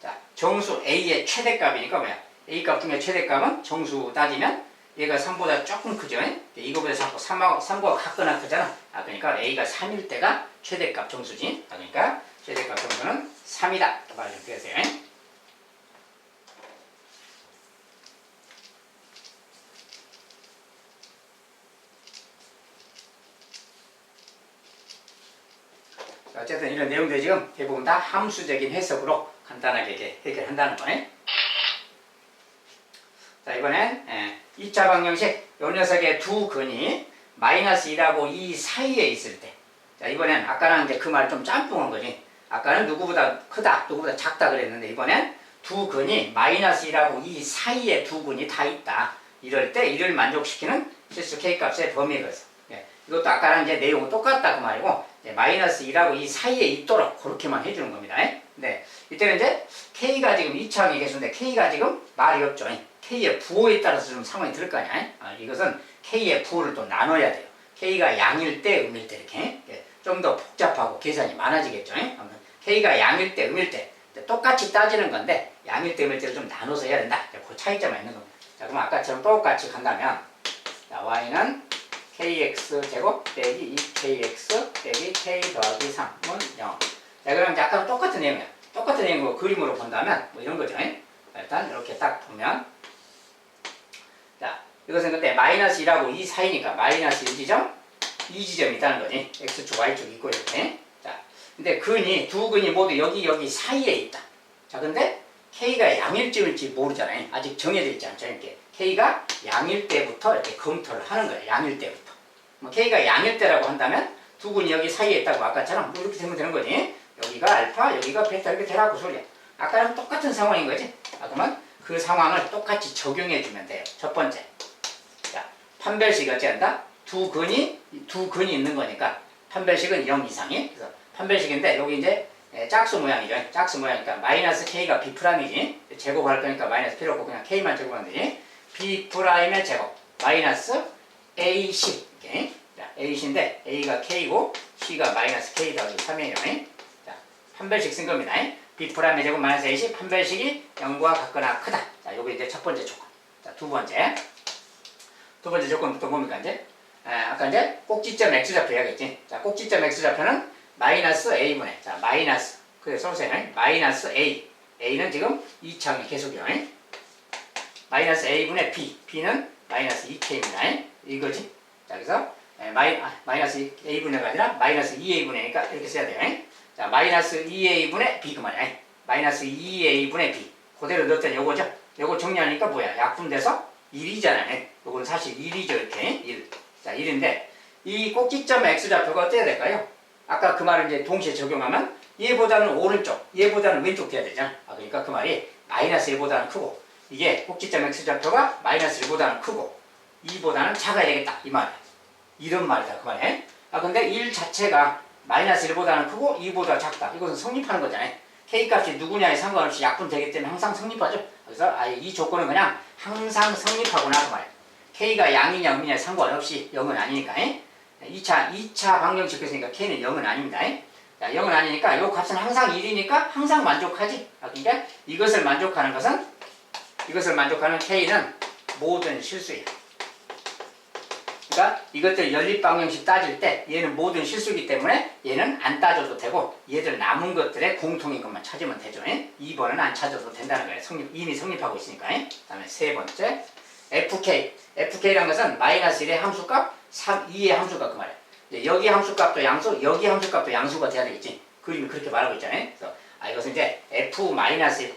자, 정수 A의 최대값이니까 뭐야? A값 중에 최대값은 정수 따지면 얘가 3보다 조금 크죠? 이거보다 작고 3과 같거나 크잖아. 그러니까 A가 3일 때가 최대값 정수지. 그러니까 최대값 정수는 3이다. 그 말을 좀 배우세요. 어쨌든 이런 내용들 지금 대부분 다 함수적인 해석으로 간단하게 이렇게 해결한다는 거예요. 자, 이번엔 2차 방정식. 요 녀석의 두 근이 마이너스 2하고 2 사이에 있을 때. 자, 이번엔 아까는 이제 그 말 좀 짬뽕한 거지. 아까는 누구보다 크다, 누구보다 작다 그랬는데 이번엔 두 근이 마이너스 1하고 2 사이에 두 근이 다 있다. 이럴 때 이를 만족시키는 실수 K값의 범위거든. 예, 이것도 아까랑 이제 내용은 똑같다 그 말이고 마이너스 1하고 2 사이에 있도록 그렇게만 해주는 겁니다. 네, 이때는 이제 K가 지금 2차항에 계신데 K가 지금 말이 없죠. K의 부호에 따라서 좀 상황이 들을 거 아니야. 이것은 K의 부호를 또 나눠야 돼요. K가 양일 때 음일 때 이렇게 좀 더 복잡하고 계산이 많아지겠죠. K가 양일 때 음일 때 똑같이 따지는 건데 양일 때 음일 때를 좀 나눠서 해야 된다. 그 차이점이 있는 겁니다. 자, 그럼 아까처럼 똑같이 간다면 자, y는 kx제곱 빼기 2kx 빼기 k 더하기 3은 0. 자, 그럼 아까 똑같은 내용이야. 똑같은 내용으로 그림으로 본다면 뭐 이런 거죠. 일단 이렇게 딱 보면 자, 이것은 근데 마이너스 1하고 2 사이니까 마이너스 1지점, 2지점이 있다는 거지. x축, y축 있고 이렇게. 자, 근데 두 근이 모두 여기 사이에 있다. 자, 근데 K가 양일쯤일지 모르잖아요. 아직 정해져 있지 않죠. 이렇게 K가 양일 때부터 이렇게 검토를 하는 거예요. 양일 때부터. 뭐 K가 양일 때라고 한다면 두 근이 여기 사이에 있다고 아까처럼 이렇게 되면 되는 거지. 여기가 알파, 여기가 베타 이렇게 되라고 소리야. 아까랑 똑같은 상황인 거지. 그러면 그 상황을 똑같이 적용해 주면 돼요. 첫 번째. 자, 판별식이 어찌 한다? 두 근이 있는 거니까 판별식은 0 이상이. 그래서 판별식인데 여기 이제 짝수 모양이죠. 짝수 모양이니까 마이너스 K가 B'이지. 제곱할 거니까 마이너스 필요 없고 그냥 K만 제곱하면 되지. B'의 제곱 마이너스 AC 이렇게. 자, AC인데 A가 K고 C가 마이너스 K 더하기 3이에요. 자, 판별식 쓴 겁니다. B'의 제곱 마이너스 AC 판별식이 0과 같거나 크다. 자, 요게 이제 첫 번째 조건. 자, 두 번째 조건부터 뭡니까 이제? 아까 이제 꼭지점 X좌표 해야겠지. 자, 꼭지점 X좌표는 마이너스 A분의, 자, 마이너스, 그래서 써보세요. 마이너스 A. A는 지금 2차항의 계속이요. 마이너스 A분의 B. B는 마이너스 2K입니다. 이거지. 자, 그래서, 마이너스 A분의가 아니라 마이너스 2A분의니까 이렇게 써야 돼요. 자, 마이너스 2A분의 B 그 말이야. 마이너스 2A분의 B. 그대로 넣었더니 요거죠. 요거 정리하니까 뭐야? 약분돼서 1이잖아요. 요건 사실 1이죠. 이렇게. 1. 자, 1인데, 이 꼭지점 X좌표가 어때야 될까요? 아까 그 말을 이제 동시에 적용하면 얘보다는 오른쪽, 얘보다는 왼쪽 돼야 되잖아. 그러니까 그 말이 마이너스 1보다는 크고 이게 꼭지점 X좌표가 마이너스 1보다는 크고 2보다는 작아야 되겠다. 이 말이야. 이런 말이다. 그 말이야. 근데 1 자체가 마이너스 1보다는 크고 2보다 작다. 이것은 성립하는 거잖아요. K값이 누구냐에 상관없이 약분되기 때문에 항상 성립하죠. 그래서 이 조건은 그냥 항상 성립하구나. 그 말이야. K가 양이냐 음이냐 상관없이 0은 아니니까. 2차 방정식 했으니까 K는 0은 아닙니다. 자, 0은 아니니까 이 값은 항상 1이니까 항상 만족하지. 그러니까 이것을 만족하는 K는 모든 실수야. 그러니까 이것들 연립 방정식 따질 때 얘는 모든 실수이기 때문에 얘는 안 따져도 되고 얘들 남은 것들의 공통인 것만 찾으면 되죠. 2번은 안 찾아도 된다는 거예요. 이미 성립하고 있으니까. 그 다음에 세 번째 FK. FK라는 것은 마이너스 1의 함수값 2의 함수값 그 말이야. 여기 함수값도 양수, 여기 함수값도 양수가 돼야 되겠지. 그림이 그렇게 말하고 있잖아요. 그래서 이것은 이제 F-1.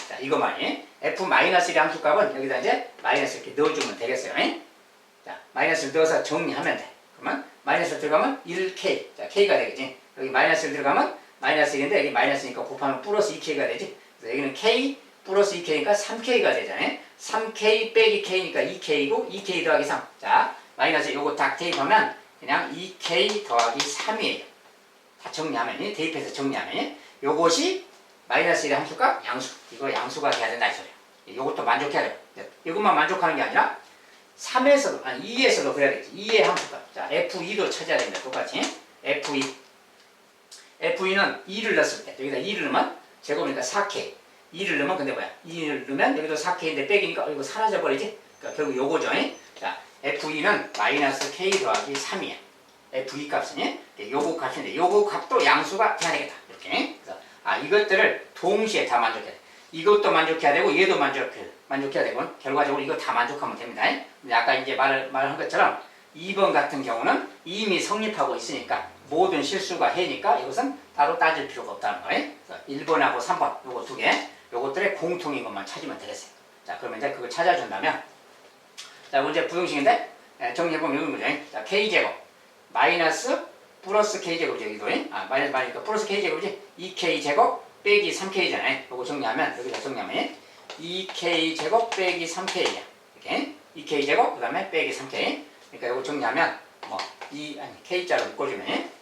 자, 이거 말이에요. F-1의 함수값은 여기다 이제 마이너스 이렇게 넣어주면 되겠어요. 자, 마이너스를 넣어서 정리하면 돼. 그러면 마이너스 들어가면 1K. 자, K가 되겠지. 여기 마이너스를 들어가면 마이너스 1인데 여기 마이너스니까 곱하면 플러스 2K가 되지. 그래서 여기는 K 플러스 2K니까 3K가 되잖아요. 3K 빼기 K니까 2K고 2K 더하기 3. 자, 마이너스 요거 딱 대입하면 그냥 2K 더하기 3이에요. 다 정리하면, 대입해서 정리하면 요것이 마이너스 1의 함수값 양수. 이거 양수가 돼야 된다 이 소리야. 요것도 만족해야 돼요. 이것만 만족하는 게 아니라 3에서도, 2에서도 그래야겠지. 2의 함수값. 자, F2도 찾아야 됩니다. 똑같이. F2. F2는 2를 넣었을 때, 여기다 2를 넣으면 제곱이니까 4K. 2를 넣으면 근데 뭐야? 2를 넣으면 여기도 4K인데 빼기니까 이거 사라져 버리지? 그러니까 결국 요거죠. 자, F2는 마이너스 K 더하기 3이야. F2 값은 요거 값인데 요거 값도 양수가 돼야 되겠다. 이렇게. 그래서 이것들을 동시에 다 만족해야 돼. 이것도 만족해야 되고 얘도 만족해야 되고 결과적으로 이거 다 만족하면 됩니다. 근데 아까 이제 말한 것처럼 2번 같은 경우는 이미 성립하고 있으니까 모든 실수가 해니까 이것은 따로 따질 필요가 없다는 거예요. 그래서 1번하고 3번 요거 두 개, 요것들의 공통인 것만 찾으면 되겠어요. 자, 그러면 이제 그걸 찾아준다면, 자, 문제 부등식인데 정리해보면 이런 거죠. 자, k제곱 마이너스 플러스 k제곱이죠. 여기도 마이너스 플러스 k제곱이지. 2k제곱 빼기 3k잖아요. 요거 정리하면, 여기다 정리하면 2k제곱 빼기 3k야. 이렇게 2k제곱 그 다음에 빼기 3k. 그러니까 요거 정리하면 뭐 k자로 묶어주면,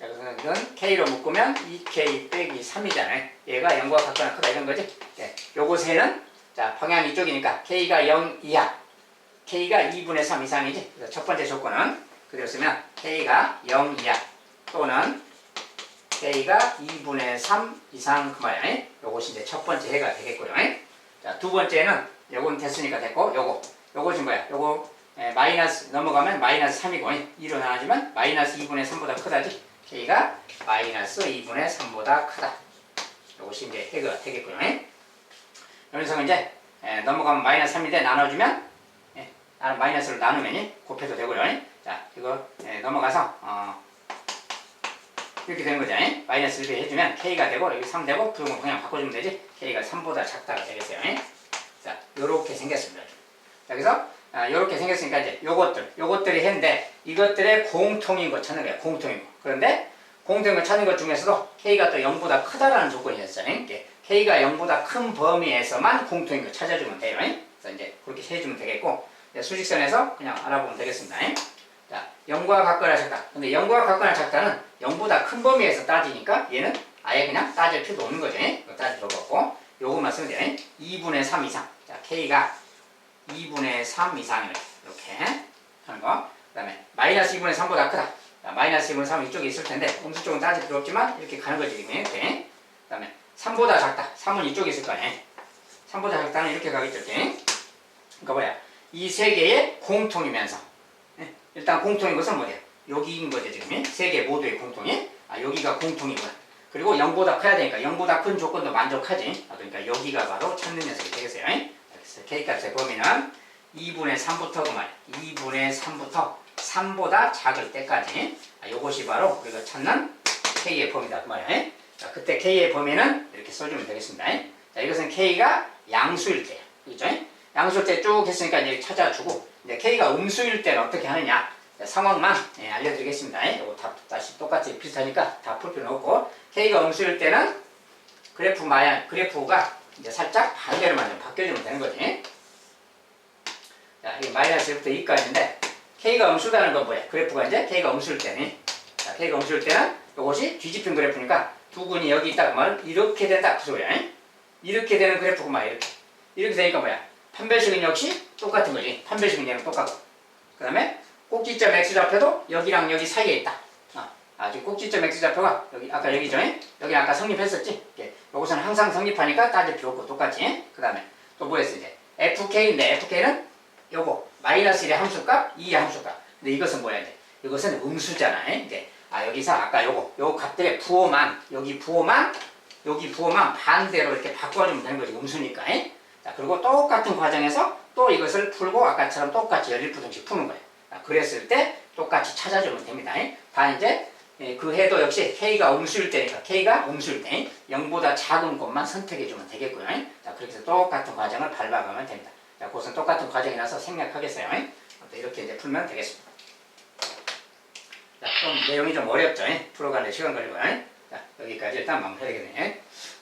자, 그래서 이건 k로 묶으면 2k 빼기 3이잖아요. 얘가 0과 같거나 크다 이런 거지. 네. 요것에는 자, 방향이 이쪽이니까 k가 0 이하, k가 2분의 3 이상이지. 그래서 첫 번째 조건은 그대로 쓰면 k가 0 이하 또는 k가 2분의 3 이상 그 말이야. 요것이 이제 첫 번째 해가 되겠고요. 자, 두 번째는 요건 됐으니까 됐고, 요것이 뭐야? 요거 마이너스 넘어가면 마이너스 3이고 2로 나눠지면 마이너스 2분의 3보다 크다지. k가 마이너스 2분의 3보다 크다. 요것이 이제 해가 되겠고요. 여기서 이제 넘어가면 마이너스 3인데 나눠주면 마이너스를 나누면 곱해도 되고요. 자, 이거 넘어가서 이렇게 되는 거죠. 마이너스 1을 해주면 k가 되고 여기 3 되고 부등호 방향 바꿔주면 되지. k가 3보다 작다가 되겠어요. 자, 요렇게 생겼습니다. 자, 그래서 요렇게 생겼으니까 이제 요것들이 했는데 이것들의 공통인 거 찾는 거예요. 공통인 거. 그런데 공통인 거 찾는 것 중에서도 k가 또 0보다 크다라는 조건이었잖아요. k가 0보다 큰 범위에서만 공통인 거 찾아주면 돼요. 그래서 이제 그렇게 해주면 되겠고, 수직선에서 그냥 알아보면 되겠습니다. 자, 0과 같거나 작다. 근데 0과 같거나 작다는 0보다 큰 범위에서 따지니까 얘는 아예 그냥 따질 필요도 없는 거죠. 따질 필요가 없고, 요것만 쓰면 돼요. 2분의 3 이상. 자, k가 2분의 3 이상이래. 이렇게 하는 거. 그 다음에 마이너스 2분의 3보다 크다. 자, 마이너스 2분의 3은 이쪽에 있을 텐데 음수 쪽은 따질 필요 없지만 이렇게 가는 거지. 이렇게. 그 다음에 3보다 작다. 3은 이쪽에 있을 거 아니에요. 3보다 작다는 이렇게 가겠죠. 이렇게. 그러니까 뭐야? 이 세 개의 공통이면서, 일단 공통인 것은 뭐냐? 여기인 거죠. 지금 세 개 모두의 공통이. 여기가 공통이구나. 그리고 0보다 커야 되니까 0보다 큰 조건도 만족하지. 그러니까 여기가 바로 찾는 녀석이 되겠어요. 그래서 k값의 범위는 2분의 3부터 그 말이야. 2분의 3부터 3보다 작을 때까지. 요것이 바로 우리가 찾는 k의 범위다 그 말이야. 자, 그때 k의 범위는 이렇게 써주면 되겠습니다. 자, 이것은 k가 양수일 때야. 그죠? 양수일 때 쭉 했으니까 이제 찾아주고, 이제 k가 음수일 때는 어떻게 하느냐? 자, 상황만 알려드리겠습니다. 이거 다 다시 똑같이 비슷하니까 다 풀 필요는 없고, k가 음수일 때는 그래프가 이제 살짝 반대로만 좀 바뀌어주면 되는 거지. 자, 이게 마이너스 1부터 2까지인데, k가 음수다는 건 뭐야? 그래프가 이제 k가 음수일 때는, 자, k가 음수일 때는 이것이 뒤집힌 그래프니까 두근이 여기 있다 그러면 이렇게 된다 그 소리야. 이렇게 되는 그래프구만. 이렇게 되니까 뭐야? 판별식은 역시 똑같은 거지. 판별식은 얘는 똑같고, 그 다음에 꼭지점 x좌표도 여기랑 여기 사이에 있다. 지금 꼭지점 x좌표가 여기 아까 여기죠. 여기 아까 성립했었지. 이것은 항상 성립하니까 따질 필요 없고 똑같이. 그 다음에 또 뭐였어 이제 fk인데, fk는 요거 마이너스 1의 함수값, 2의 함수값. 근데 이것은 뭐야 이제? 이것은 음수잖아. 이제 여기서 아까 요거 값들의 부호만, 여기 부호만 반대로 이렇게 바꿔주면 되는 거지. 음수니까. 자, 그리고 똑같은 과정에서 또 이것을 풀고 아까처럼 똑같이 연립부등식 푸는 거예요. 그랬을 때 똑같이 찾아주면 됩니다. 다 이제 그 해도 역시 k가 음수일 때니까, k가 음수일 때 0보다 작은 것만 선택해주면 되겠고요. 자, 그렇게 해서 똑같은 과정을 밟아가면 됩니다. 자, 그것은 똑같은 과정이라서 생략하겠어요. 이렇게 이제 풀면 되겠습니다. 자, 좀 내용이 좀 어렵죠. 풀어가는데 시간 걸리고. 자, 여기까지 일단 마무리해야겠네요.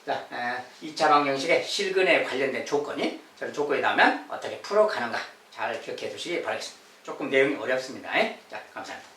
자, 2차 방정식의 실근에 관련된 조건이, 저런 조건이 나오면 어떻게 풀어가는가 잘 기억해 두시기 바라겠습니다. 조금 내용이 어렵습니다. 자, 감사합니다.